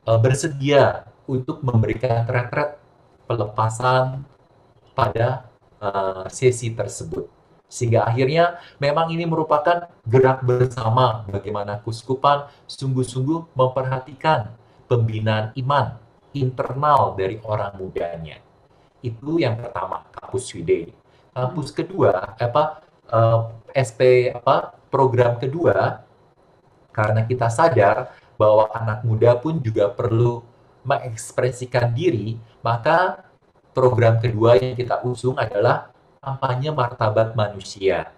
bersedia untuk memberikan retret pelepasan pada sesi tersebut. Sehingga akhirnya memang ini merupakan gerak bersama bagaimana Kuskupan sungguh-sungguh memperhatikan pembinaan iman internal dari orang mudanya. Itu yang pertama, Kampus Wide. Kampus kedua, program kedua, karena kita sadar bahwa anak muda pun juga perlu mengekspresikan diri, maka program kedua yang kita usung adalah kampanye martabat manusia.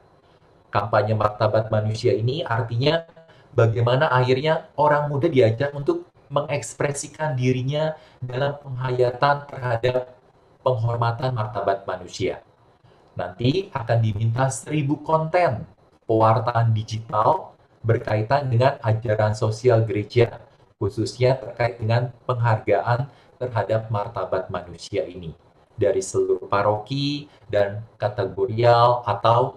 Kampanye martabat manusia ini artinya bagaimana akhirnya orang muda diajak untuk mengekspresikan dirinya dalam penghayatan terhadap penghormatan martabat manusia. Nanti akan diminta 1.000 konten pewartaan digital berkaitan dengan ajaran sosial gereja, khususnya terkait dengan penghargaan terhadap martabat manusia ini dari seluruh paroki dan kategorial atau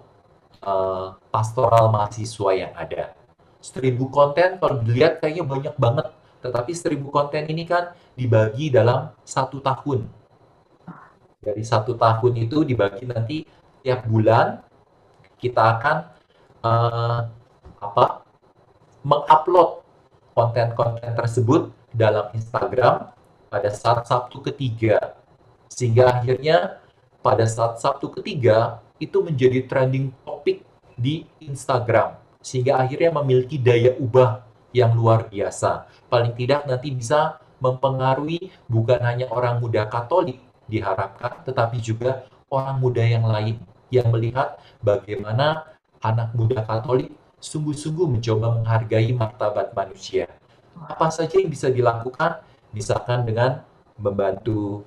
pastoral mahasiswa yang ada. 1.000 konten kalau dilihat kayaknya banyak banget, tetapi 1.000 konten ini kan dibagi dalam 1 tahun. Dari 1 tahun itu dibagi nanti tiap bulan kita akan mengupload konten-konten tersebut dalam Instagram pada saat Sabtu ketiga. Sehingga akhirnya pada saat Sabtu ketiga itu menjadi trending topik di Instagram. Sehingga akhirnya memiliki daya ubah yang luar biasa. Paling tidak nanti bisa mempengaruhi bukan hanya orang muda Katolik diharapkan, tetapi juga orang muda yang lain yang melihat bagaimana anak muda Katolik sungguh-sungguh mencoba menghargai martabat manusia. Apa saja yang bisa dilakukan? Misalkan dengan membantu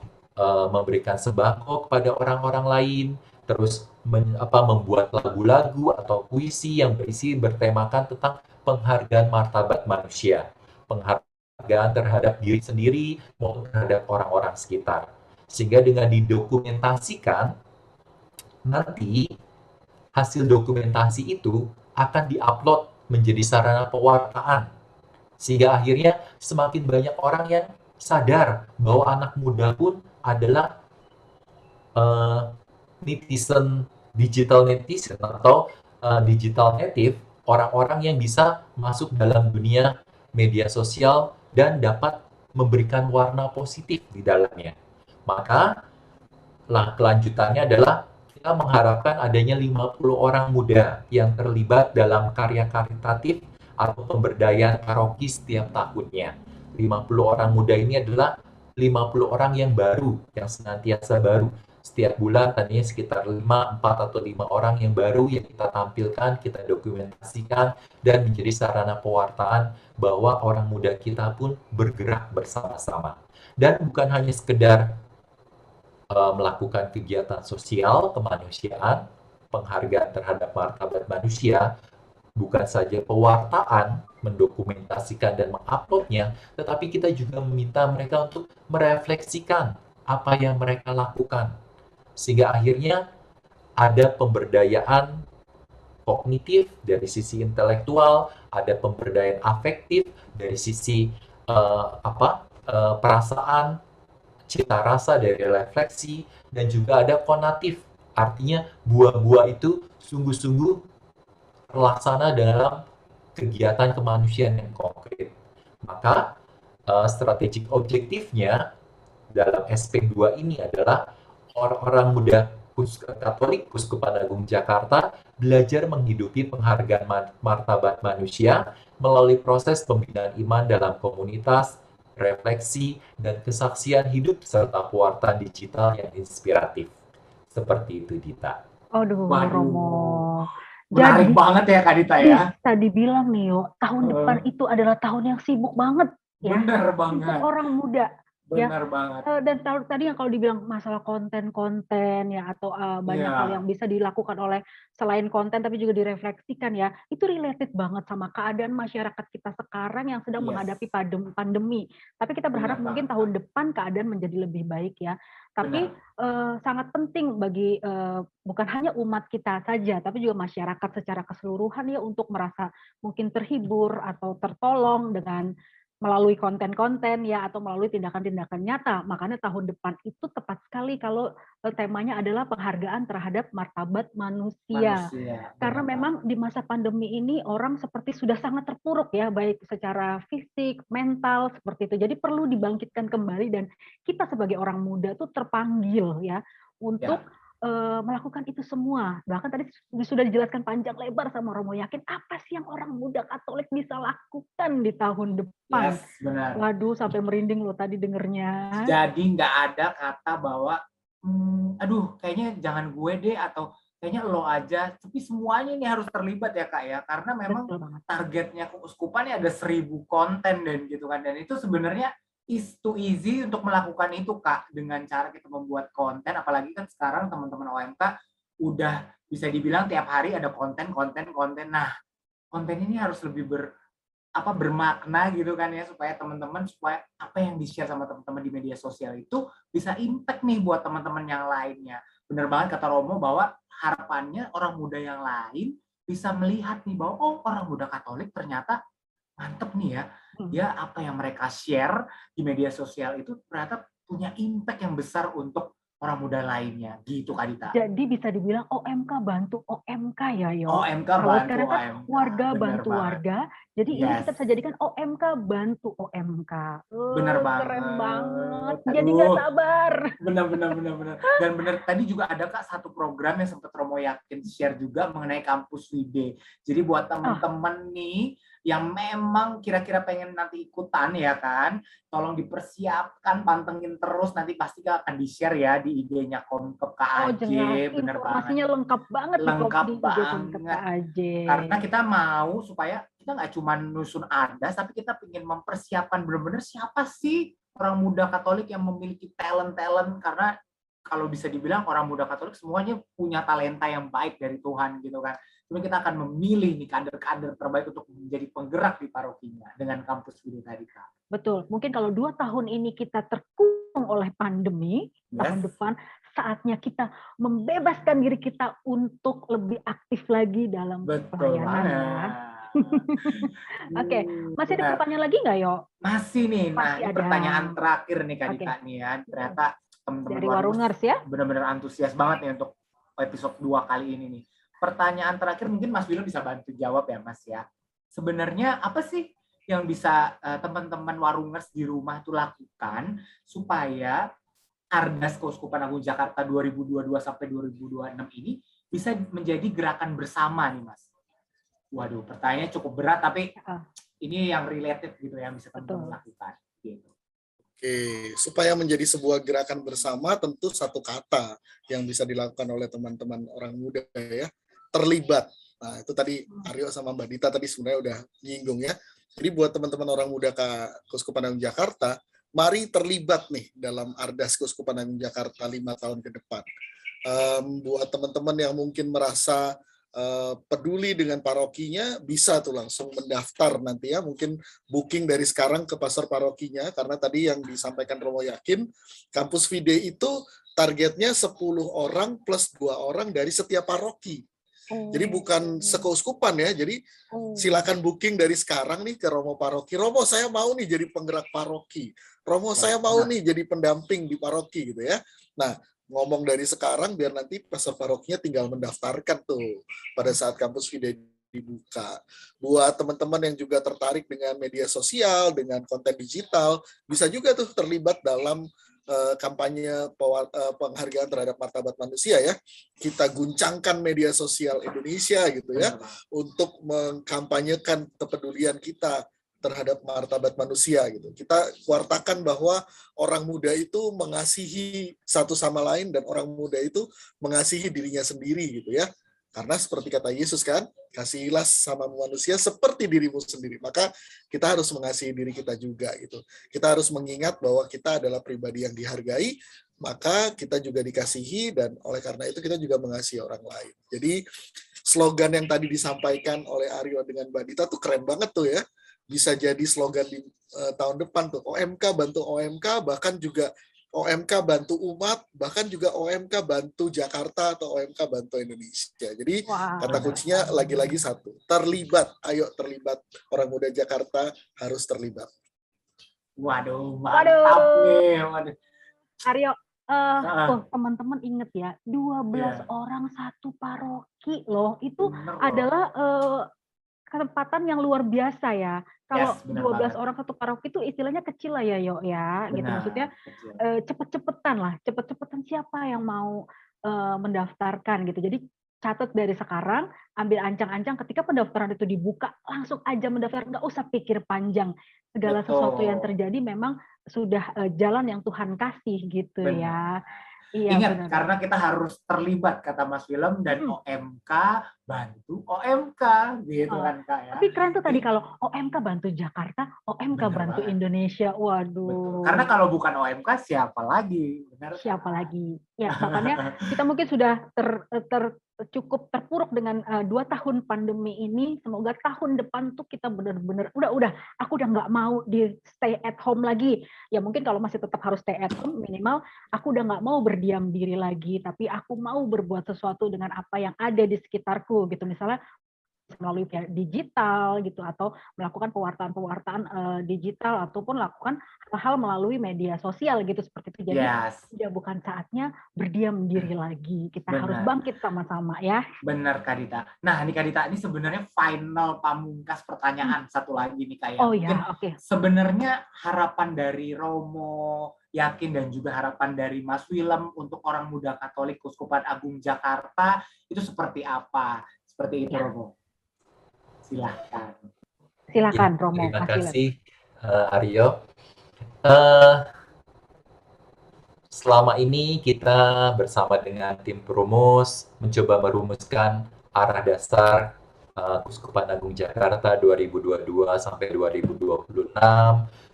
memberikan sembako kepada orang-orang lain, terus membuat lagu-lagu atau puisi yang bertemakan tentang penghargaan martabat manusia, penghargaan terhadap diri sendiri maupun terhadap orang-orang sekitar. Sehingga dengan didokumentasikan, nanti hasil dokumentasi itu akan diupload menjadi sarana pewartaan. Sehingga akhirnya semakin banyak orang yang sadar bahwa anak muda pun adalah digital netizen atau digital native, orang-orang yang bisa masuk dalam dunia media sosial dan dapat memberikan warna positif di dalamnya. Maka kelanjutannya adalah kita mengharapkan adanya 50 orang muda yang terlibat dalam karya karitatif atau pemberdayaan paroki setiap tahunnya. 50 orang muda ini adalah 50 orang yang baru, yang senantiasa baru. Setiap bulan tadinya sekitar 4 atau 5 orang yang baru yang kita tampilkan, kita dokumentasikan, dan menjadi sarana pewartaan bahwa orang muda kita pun bergerak bersama-sama. Dan bukan hanya sekedar melakukan kegiatan sosial, kemanusiaan, penghargaan terhadap martabat manusia, bukan saja pewartaan, mendokumentasikan dan menguploadnya, tetapi kita juga meminta mereka untuk merefleksikan apa yang mereka lakukan. Sehingga akhirnya ada pemberdayaan kognitif dari sisi intelektual, ada pemberdayaan afektif dari sisi perasaan, cita rasa dari refleksi, dan juga ada konatif, artinya buah-buah itu sungguh-sungguh terlaksana dalam kegiatan kemanusiaan yang konkret. Maka strategik objektifnya dalam SP2 ini adalah orang-orang muda Katolik Kuskupan Agung Jakarta belajar menghidupi penghargaan martabat manusia melalui proses pembinaan iman dalam komunitas, refleksi, dan kesaksian hidup serta pewartaan digital yang inspiratif. Seperti itu, Dita. Aduh, Romo. Menarik banget ya, Kak Dita ya. Tadi bilang nih, tahun depan itu adalah tahun yang sibuk banget. Ya. Bener banget. Untuk orang muda. Benar banget. Dan tadi yang kalau dibilang masalah konten-konten ya atau banyak hal yang bisa dilakukan oleh selain konten tapi juga direfleksikan ya, itu related banget sama keadaan masyarakat kita sekarang yang sedang menghadapi pandemi. Tapi kita berharap Benar mungkin banget, tahun depan keadaan menjadi lebih baik ya. Tapi sangat penting bagi bukan hanya umat kita saja, tapi juga masyarakat secara keseluruhan ya untuk merasa mungkin terhibur atau tertolong dengan melalui konten-konten ya atau melalui tindakan-tindakan nyata. Makanya tahun depan itu tepat sekali kalau temanya adalah penghargaan terhadap martabat manusia. Karena memang di masa pandemi ini orang seperti sudah sangat terpuruk ya, baik secara fisik, mental seperti itu. Jadi perlu dibangkitkan kembali dan kita sebagai orang muda tuh terpanggil ya untuk melakukan itu semua. Bahkan tadi sudah dijelaskan panjang lebar sama Romo Yakin, apa sih yang orang muda Katolik bisa lakukan di tahun depan. Benar. Waduh, sampai merinding loh tadi dengernya. Jadi nggak ada kata bahwa, aduh kayaknya jangan gue deh, atau kayaknya lo aja, tapi semuanya ini harus terlibat ya Kak ya, karena memang targetnya keuskupan ada 1000 konten dan gitu kan, dan itu sebenarnya is too easy untuk melakukan itu Kak, dengan cara kita membuat konten, apalagi kan sekarang teman-teman OMK udah bisa dibilang tiap hari ada konten. Nah, konten ini harus lebih bermakna gitu kan ya, supaya teman-teman, supaya apa yang di-share sama teman-teman di media sosial itu bisa impact nih buat teman-teman yang lainnya. Bener banget kata Romo bahwa harapannya orang muda yang lain bisa melihat nih bahwa oh, orang muda Katolik ternyata mantep nih ya. Ya, apa yang mereka share di media sosial itu ternyata punya impact yang besar untuk orang muda lainnya, gitu Kak Dita. Jadi bisa dibilang OMK bantu OMK ya, Yo. OMK kalau bantu sekarang kan OMK. warga Bener bantu banget. warga, jadi ini kita bisa jadikan OMK bantu OMK. Bener banget. Keren banget. Aduh. Jadi nggak sabar. Benar. Dan benar, tadi juga ada Kak satu program yang sempat Romo Yakin share juga mengenai Kampus Vide. Jadi buat teman-teman nih yang memang kira-kira pengen nanti ikutan ya kan, tolong dipersiapkan, pantengin terus, nanti pasti akan di-share ya di IG-nya Komkep KAJ. Bener informasinya banget. lengkap banget Lengkap di IG Komkep KAJ. Karena kita mau supaya kita nggak cuma nusun adas, tapi kita ingin mempersiapkan benar-benar siapa sih orang muda Katolik yang memiliki talent-talent, karena kalau bisa dibilang orang muda Katolik semuanya punya talenta yang baik dari Tuhan gitu kan. Cuma kita akan memilih nih kader-kader terbaik untuk menjadi penggerak di parokinya dengan Kampus Vide tadi Kak. Betul. Mungkin kalau 2 tahun ini kita terkurung oleh pandemi, tahun depan saatnya kita membebaskan diri kita untuk lebih aktif lagi dalam pelayanan ya. Oke, masih ada pertanyaan lagi nggak, Yo? Masih nih. Nah, Masih ini pertanyaan terakhir nih Kak Dita nih ya. Ternyata teman-teman dari Warungers ya. Benar-benar antusias banget nih untuk episode 2 kali ini nih. Pertanyaan terakhir mungkin Mas William bisa bantu jawab ya Mas ya. Sebenarnya apa sih yang bisa teman-teman Warungers di rumah tuh lakukan supaya Ardas Keuskupan Agung Jakarta 2022 sampai 2026 ini bisa menjadi gerakan bersama nih Mas? Waduh, pertanyaannya cukup berat, tapi ini yang related gitu yang bisa teman-teman lakukan. Gitu. Oke, supaya menjadi sebuah gerakan bersama, tentu satu kata yang bisa dilakukan oleh teman-teman orang muda ya, terlibat. Nah, itu tadi Aryo sama Mbak Dita tadi sebenarnya udah nyinggung ya. Jadi buat teman-teman orang muda Keuskupan Agung Jakarta, mari terlibat nih dalam Ardas Keuskupan Agung Jakarta 5 tahun ke depan. Buat teman-teman yang mungkin merasa peduli dengan parokinya, bisa tuh langsung mendaftar nanti ya, mungkin booking dari sekarang ke pasar parokinya, karena tadi yang disampaikan Romo Yakin, Kampus Vide itu targetnya 10 orang plus 2 orang dari setiap paroki. Jadi bukan sekeuskupan ya, jadi silakan booking dari sekarang nih ke Romo Paroki. Romo, saya mau nih jadi penggerak paroki. Romo, saya mau nih jadi pendamping di paroki gitu ya. Nah, ngomong dari sekarang biar nanti pasar parokinya tinggal mendaftarkan tuh pada saat Kampus Vide dibuka. Buat teman-teman yang juga tertarik dengan media sosial, dengan konten digital, bisa juga tuh terlibat dalam kampanye penghargaan terhadap martabat manusia ya. Kita guncangkan media sosial Indonesia gitu ya, untuk mengkampanyekan kepedulian kita terhadap martabat manusia gitu. Kita wartakan bahwa orang muda itu mengasihi satu sama lain dan orang muda itu mengasihi dirinya sendiri gitu ya. Karena seperti kata Yesus kan, kasihilah sama manusia seperti dirimu sendiri. Maka kita harus mengasihi diri kita juga gitu. Kita harus mengingat bahwa kita adalah pribadi yang dihargai, maka kita juga dikasihi, dan oleh karena itu kita juga mengasihi orang lain. Jadi slogan yang tadi disampaikan oleh Aryo dengan Mbak Dita tuh keren banget tuh ya. Bisa jadi slogan di tahun depan tuh. OMK bantu OMK, bahkan juga OMK bantu umat, bahkan juga OMK bantu Jakarta atau OMK bantu Indonesia. Jadi kata kuncinya lagi-lagi satu, terlibat. Ayo terlibat. Orang muda Jakarta harus terlibat. Waduh, mantap nih. Waduh. Aryo, teman-teman inget ya, 12 orang satu paroki loh. Itu adalah kesempatan yang luar biasa ya. Kalau 12 orang satu paroki itu istilahnya kecil lah ya, Yo ya. Gitu maksudnya cepet-cepetan siapa yang mau mendaftarkan gitu. Jadi catat dari sekarang, ambil ancang-ancang ketika pendaftaran itu dibuka, langsung aja mendaftar, nggak usah pikir panjang. Segala sesuatu yang terjadi memang sudah jalan yang Tuhan kasih gitu ya. Iya, ingat, benar. karena kita harus terlibat, kata Mas Willem, dan OMK bantu OMK, gitu kan Kak ya. Tapi keren tuh tadi kalau OMK bantu Jakarta, OMK bantu Indonesia. Waduh. Betul. Karena kalau bukan OMK, siapa lagi? Benar, siapa lagi? Ya, makanya kita mungkin sudah cukup terpuruk dengan 2 tahun pandemi ini. Semoga tahun depan tuh kita benar-benar aku udah nggak mau di stay at home lagi. Ya mungkin kalau masih tetap harus stay at home, minimal aku udah nggak mau berdiam diri lagi, tapi aku mau berbuat sesuatu dengan apa yang ada di sekitarku gitu. Misalnya melalui digital gitu, atau melakukan pewartaan digital, ataupun lakukan hal-hal melalui media sosial gitu, seperti itu. Jadi sudah bukan saatnya berdiam diri lagi, kita harus bangkit sama-sama ya. Benar Kak Dita. Nah ini Kak Dita, ini sebenarnya final pamungkas pertanyaan satu lagi nih Kak. Sebenarnya harapan dari Romo Yakin dan juga harapan dari Mas Willem untuk orang muda Katolik Keuskupan Agung Jakarta itu seperti apa? Seperti itu Romo. Silakan Romo. Terima kasih Aryo. Selama ini kita bersama dengan tim perumus mencoba merumuskan arah dasar Keuskupan Agung Jakarta 2022 sampai 2026.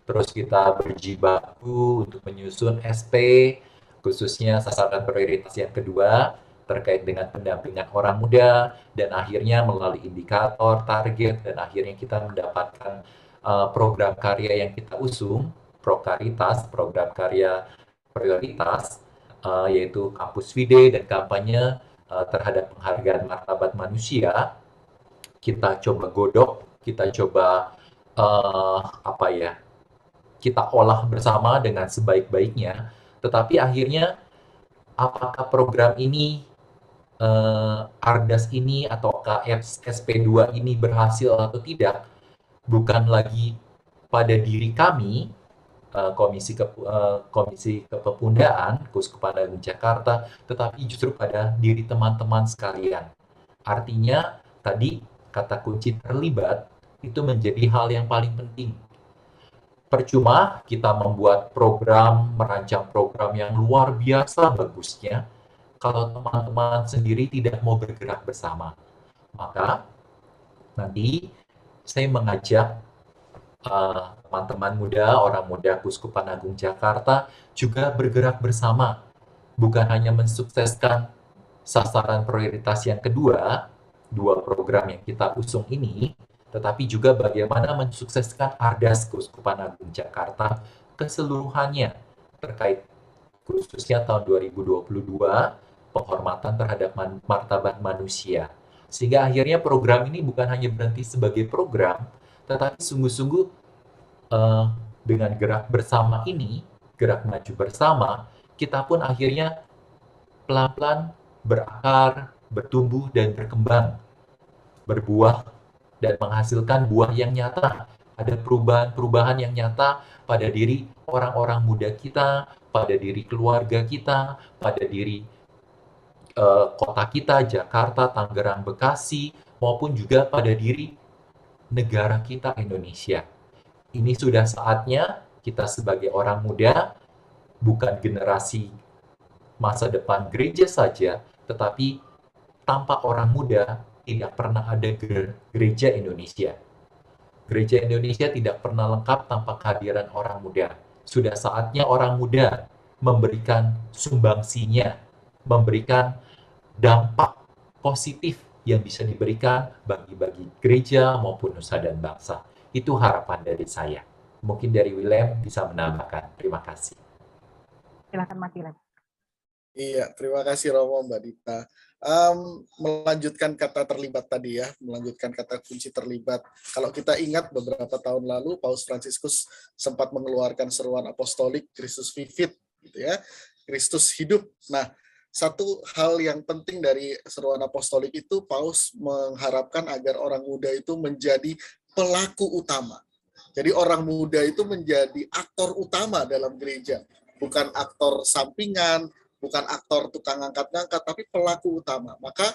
Terus kita berjibaku untuk menyusun SP, khususnya sasaran prioritas yang kedua, terkait dengan pendampingan orang muda, dan akhirnya melalui indikator, target, dan akhirnya kita mendapatkan program karya yang kita usung, Prokaritas, program karya prioritas, yaitu Kampus Fide dan kampanye terhadap penghargaan martabat manusia. Kita coba godok, kita coba kita olah bersama dengan sebaik-baiknya, tetapi akhirnya apakah program ini Ardas ini atau SP2 ini berhasil atau tidak bukan lagi pada diri kami, Komisi Kepemudaan Keuskupan Agung Jakarta, tetapi justru pada diri teman-teman sekalian. Artinya tadi kata kunci terlibat itu menjadi hal yang paling penting. Percuma kita membuat program, merancang program yang luar biasa bagusnya, kalau teman-teman sendiri tidak mau bergerak bersama. Maka nanti saya mengajak teman-teman muda, orang muda Keuskupan Agung Jakarta juga bergerak bersama. Bukan hanya mensukseskan sasaran prioritas yang kedua, 2 program yang kita usung ini, tetapi juga bagaimana mensukseskan Ardas Keuskupan Agung Jakarta keseluruhannya terkait khususnya tahun 2022, penghormatan terhadap martabat manusia. Sehingga akhirnya program ini bukan hanya berhenti sebagai program, tetapi sungguh-sungguh dengan gerak bersama ini, gerak maju bersama, kita pun akhirnya pelan-pelan berakar, bertumbuh dan berkembang, berbuah dan menghasilkan buah yang nyata. Ada perubahan-perubahan yang nyata pada diri orang-orang muda kita, pada diri keluarga kita, pada diri kota kita, Jakarta, Tangerang, Bekasi, maupun juga pada diri negara kita, Indonesia. Ini sudah saatnya kita sebagai orang muda, bukan generasi masa depan gereja saja, tetapi tanpa orang muda tidak pernah ada gereja Indonesia. Gereja Indonesia tidak pernah lengkap tanpa kehadiran orang muda. Sudah saatnya orang muda memberikan sumbangsinya, memberikan dampak positif yang bisa diberikan bagi gereja maupun nusa dan bangsa. Itu harapan dari saya. Mungkin dari William bisa menambahkan. Terima kasih. Silakan Mas William. Iya, terima kasih Romo, Mbak Dita. Melanjutkan kata terlibat tadi ya, melanjutkan kata kunci terlibat. Kalau kita ingat beberapa tahun lalu, Paus Fransiskus sempat mengeluarkan seruan apostolik Kristus Vivit, gitu ya, Kristus hidup. Nah, satu hal yang penting dari seruan apostolik itu, Paus mengharapkan agar orang muda itu menjadi pelaku utama. Jadi orang muda itu menjadi aktor utama dalam gereja, bukan aktor sampingan, bukan aktor tukang angkat-ngangkat, tapi pelaku utama. Maka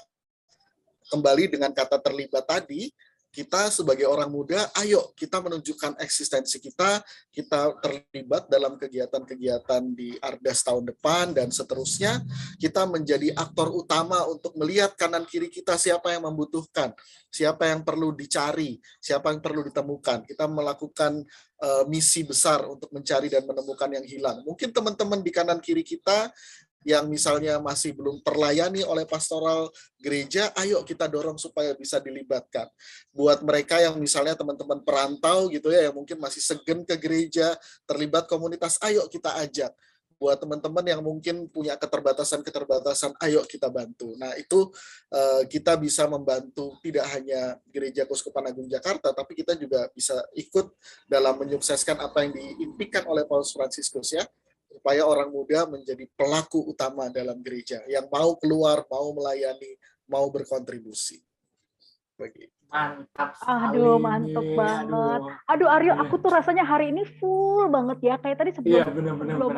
kembali dengan kata terlibat tadi, kita sebagai orang muda, ayo kita menunjukkan eksistensi kita terlibat dalam kegiatan-kegiatan di Ardas tahun depan, dan seterusnya, kita menjadi aktor utama untuk melihat kanan kiri kita siapa yang membutuhkan, siapa yang perlu dicari, siapa yang perlu ditemukan. Kita melakukan misi besar untuk mencari dan menemukan yang hilang. Mungkin teman-teman di kanan kiri kita yang misalnya masih belum terlayani oleh pastoral gereja, ayo kita dorong supaya bisa dilibatkan. Buat mereka yang misalnya teman-teman perantau gitu ya, yang mungkin masih segan ke gereja, terlibat komunitas, ayo kita ajak. Buat teman-teman yang mungkin punya keterbatasan-keterbatasan, ayo kita bantu. Nah, itu kita bisa membantu tidak hanya Gereja Keuskupan Agung Jakarta, tapi kita juga bisa ikut dalam menyukseskan apa yang diimpikan oleh Paus Fransiskus ya, supaya orang muda menjadi pelaku utama dalam gereja, yang mau keluar, mau melayani, mau berkontribusi. Begitu. Mantap sekali. Aduh, mantep banget. Aduh, Aryo, aku tuh rasanya hari ini full banget ya. Kayak tadi sebelum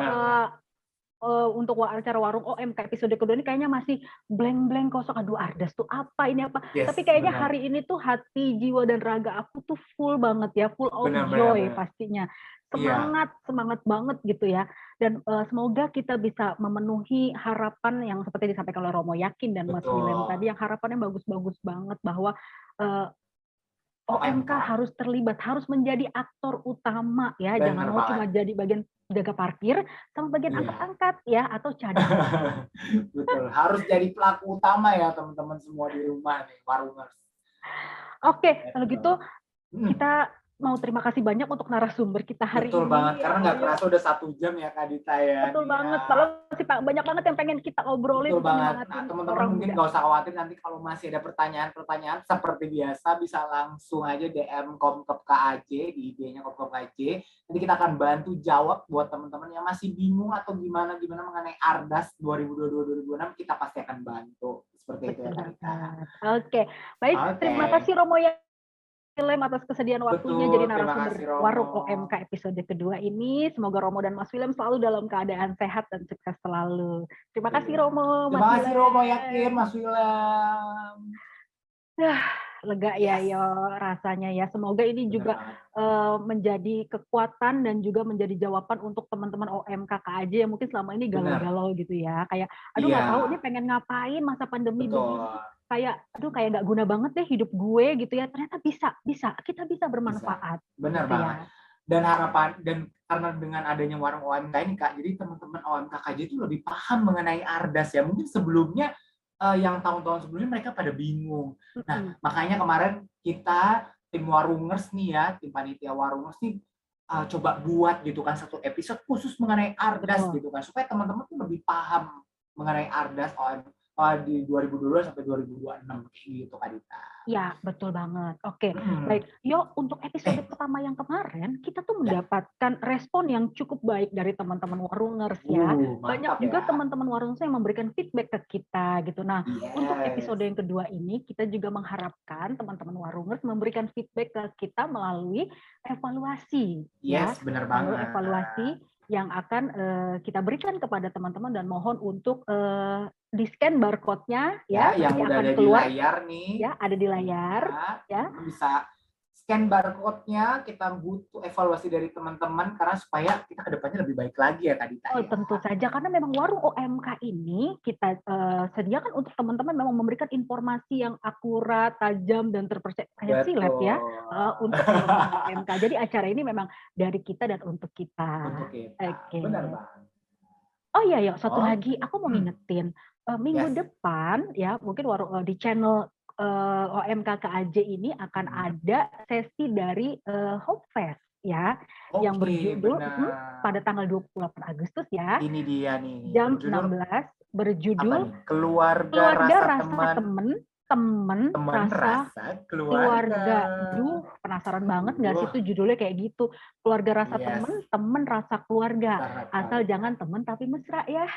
untuk acara Warung OMK episode kedua ini kayaknya masih blank kosong. Aduh, Ardas tuh apa, ini apa. Yes, tapi kayaknya benar. hari ini tuh hati, jiwa, dan raga aku tuh full banget ya. Full of joy pastinya. Semangat banget gitu ya. Dan semoga kita bisa memenuhi harapan yang seperti disampaikan oleh Romo Yakin dan Mas William tadi, yang harapannya bagus-bagus banget bahwa OMK harus terlibat, harus menjadi aktor utama ya. Jangan mau cuma jadi bagian jaga parkir sama bagian angkat-angkat ya, atau cadangan. Betul, harus jadi pelaku utama ya teman-teman semua di rumah nih, Warungers. Oke, kalau gitu kita mau terima kasih banyak untuk narasumber kita hari ini. Betul banget, karena nggak terasa udah 1 jam ya Kak Dita ya. Betul banget, kalau masih banyak banget yang pengen kita obrolin. Betul banget. Nah, teman-teman mungkin nggak usah khawatir, nanti kalau masih ada pertanyaan-pertanyaan seperti biasa bisa langsung aja DM Komkep KAJ di IG-nya Komkep KAJ. Nanti kita akan bantu jawab buat teman-teman yang masih bingung atau gimana mengenai Ardas 2022-2026, kita pasti akan bantu. Seperti itu ya Kak Dita. Oke, baik. Terima kasih Romo William atas kesediaan waktunya jadi narasumber Warung OMK episode kedua ini. Semoga Romo dan Mas William selalu dalam keadaan sehat dan sukses selalu. Terima kasih Romo, Mas William. Terima kasih Romo Yakin, Mas William. Lega ya yo rasanya ya. Semoga ini juga menjadi kekuatan dan juga menjadi jawaban untuk teman-teman OMK KAJ yang mungkin selama ini galau-galau gitu ya. Kayak aduh nggak tahu ini pengen ngapain masa pandemi begini. Kayak nggak guna banget deh hidup gue gitu ya. Ternyata bisa kita bisa bermanfaat. Benar gitu banget. Ya. Dan harapan karena dengan adanya warung OMK ini Kak, jadi teman-teman OMK KAJ itu lebih paham mengenai Ardas ya. Mungkin sebelumnya yang tahun-tahun sebelumnya mereka pada bingung. Nah, makanya kemarin kita tim Warungers nih ya, tim panitia Warungers nih coba buat gitu kan satu episode khusus mengenai Ardas gitu kan, supaya teman-teman tuh lebih paham mengenai Ardas di 2022 sampai 2026 gitu Kak Dita. Ya, betul banget. Oke, baik. Yo, untuk episode pertama yang kemarin, kita tuh mendapatkan respon yang cukup baik dari teman-teman Warungers ya. Banyak juga teman-teman Warungers yang memberikan feedback ke kita gitu. Nah, untuk episode yang kedua ini, kita juga mengharapkan teman-teman Warungers memberikan feedback ke kita melalui evaluasi. Benar banget. Melalui evaluasi yang akan kita berikan kepada teman-teman, dan mohon untuk di-scan barcode-nya ya, yang udah akan ada keluar di layar nih. Ya, ada di layar ya. Bisa scan barcode-nya, kita butuh evaluasi dari teman-teman karena supaya kita ke depannya lebih baik lagi ya Kak Dita. Oh, tentu saja karena memang warung OMK ini kita sediakan untuk teman-teman memang memberikan informasi yang akurat, tajam dan terpercaya silet ya untuk warung OMK. Jadi acara ini memang dari kita dan untuk kita. Untuk kita. Oke. Benar banget. Oh iya, satu lagi aku mau ngingetin minggu Yes. depan ya mungkin di channel OMK KAJ ini akan ada sesi dari Hope Fest ya yang berjudul benar. pada tanggal 28 Agustus ya. Ini dia nih. Jam 16 berjudul Keluarga rasa teman, rasa keluarga. Duh, penasaran banget nggak sih itu judulnya kayak gitu. Keluarga rasa teman rasa keluarga. Asal jangan teman tapi mesra ya.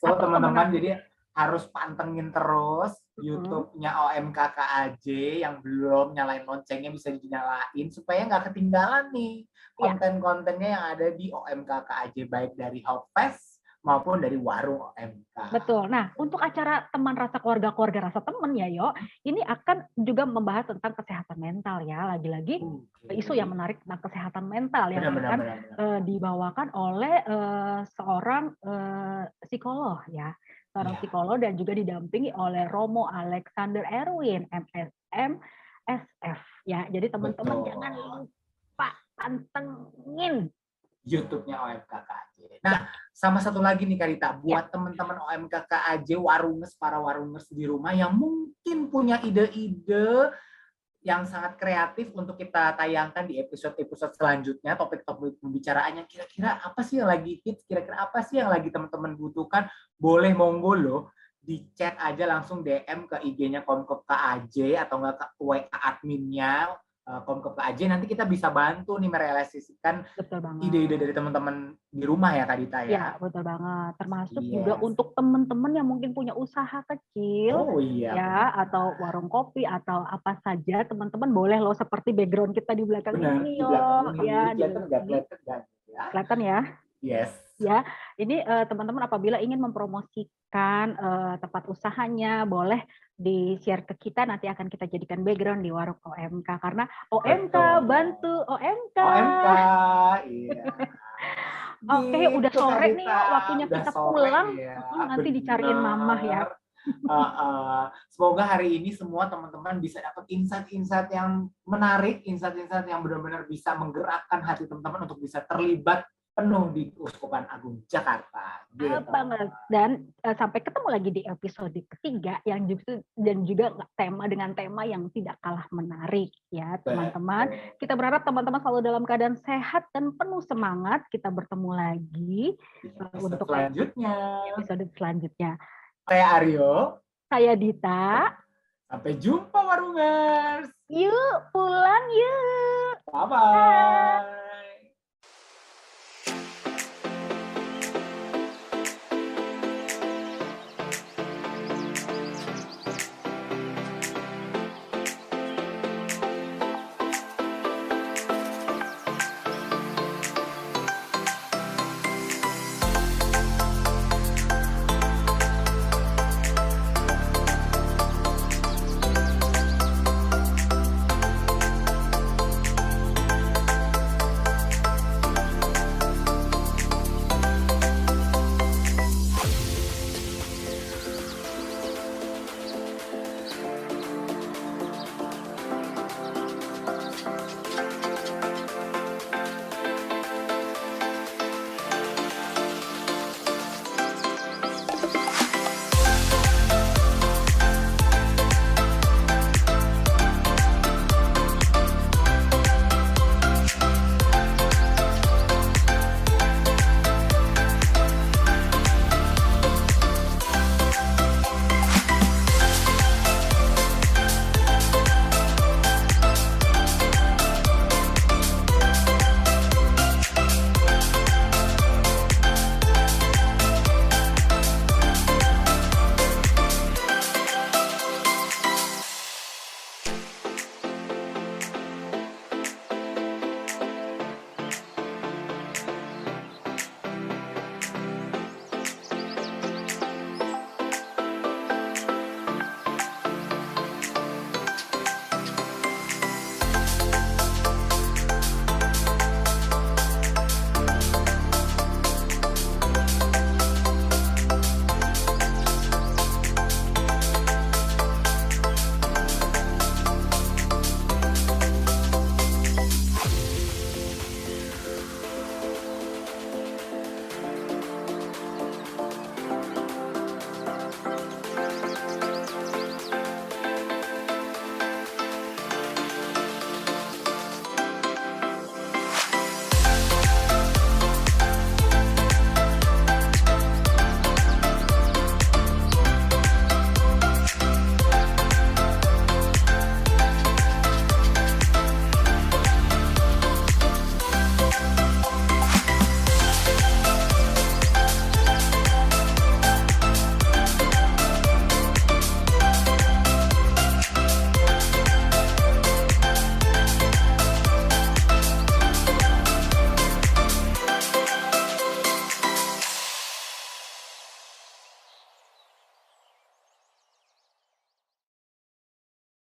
So teman-teman jadi harus pantengin terus YouTube-nya OMK KAJ yang belum nyalain loncengnya bisa dinyalain supaya nggak ketinggalan nih konten-kontennya yang ada di OMK KAJ baik dari Hope Fest maupun dari warung OMK. Betul. Nah, untuk acara teman rasa keluarga rasa teman ya, Yo, ini akan juga membahas tentang kesehatan mental ya. Lagi-lagi isu yang menarik tentang kesehatan mental yang akan dibawakan oleh seorang psikolog ya. Seorang psikolog dan juga didampingi oleh Romo Alexander Erwin MSM SF ya. Jadi teman-teman jangan lupa pantengin YouTube-nya OMK KAJ. Nah, sama satu lagi nih Kak Dita, buat teman-teman OMK KAJ warungers, para warungers di rumah yang mungkin punya ide-ide yang sangat kreatif untuk kita tayangkan di episode-episode selanjutnya, topik-topik pembicaraannya kira-kira apa sih yang lagi hits, kira-kira apa sih yang lagi teman-teman butuhkan, boleh monggo loh di chat aja langsung DM ke IG-nya Komkop KAJ atau enggak ke WA adminnya Komkop KAJ, nanti kita bisa bantu nih merealisasikan ide-ide dari teman-teman di rumah ya Kak Dita ya. Ya, betul banget. Termasuk juga untuk teman-teman yang mungkin punya usaha kecil ya atau warung kopi atau apa saja, teman-teman boleh loh seperti background kita di belakang ini ya. Kelihatan ya? Yes. Ya, ini teman-teman apabila ingin mempromosikan tempat usahanya, boleh di-share ke kita, nanti akan kita jadikan background di warung OMK karena OMK bantu OMK. OMK, iya. Oke, udah sore nih, waktunya kita pulang. Nanti dicariin mamah ya. Semoga hari ini semua teman-teman bisa dapat insight-insight yang menarik, insight-insight yang benar-benar bisa menggerakkan hati teman-teman untuk bisa terlibat penuh di Uskupan Agung Jakarta. Banget. Dan sampai ketemu lagi di episode ketiga yang juga dengan tema yang tidak kalah menarik ya teman-teman. Kita berharap teman-teman selalu dalam keadaan sehat dan penuh semangat. Kita bertemu lagi untuk episode selanjutnya. Saya Aryo. Saya Dita. Sampai jumpa warungers. Yuk pulang yuk. Bye-bye.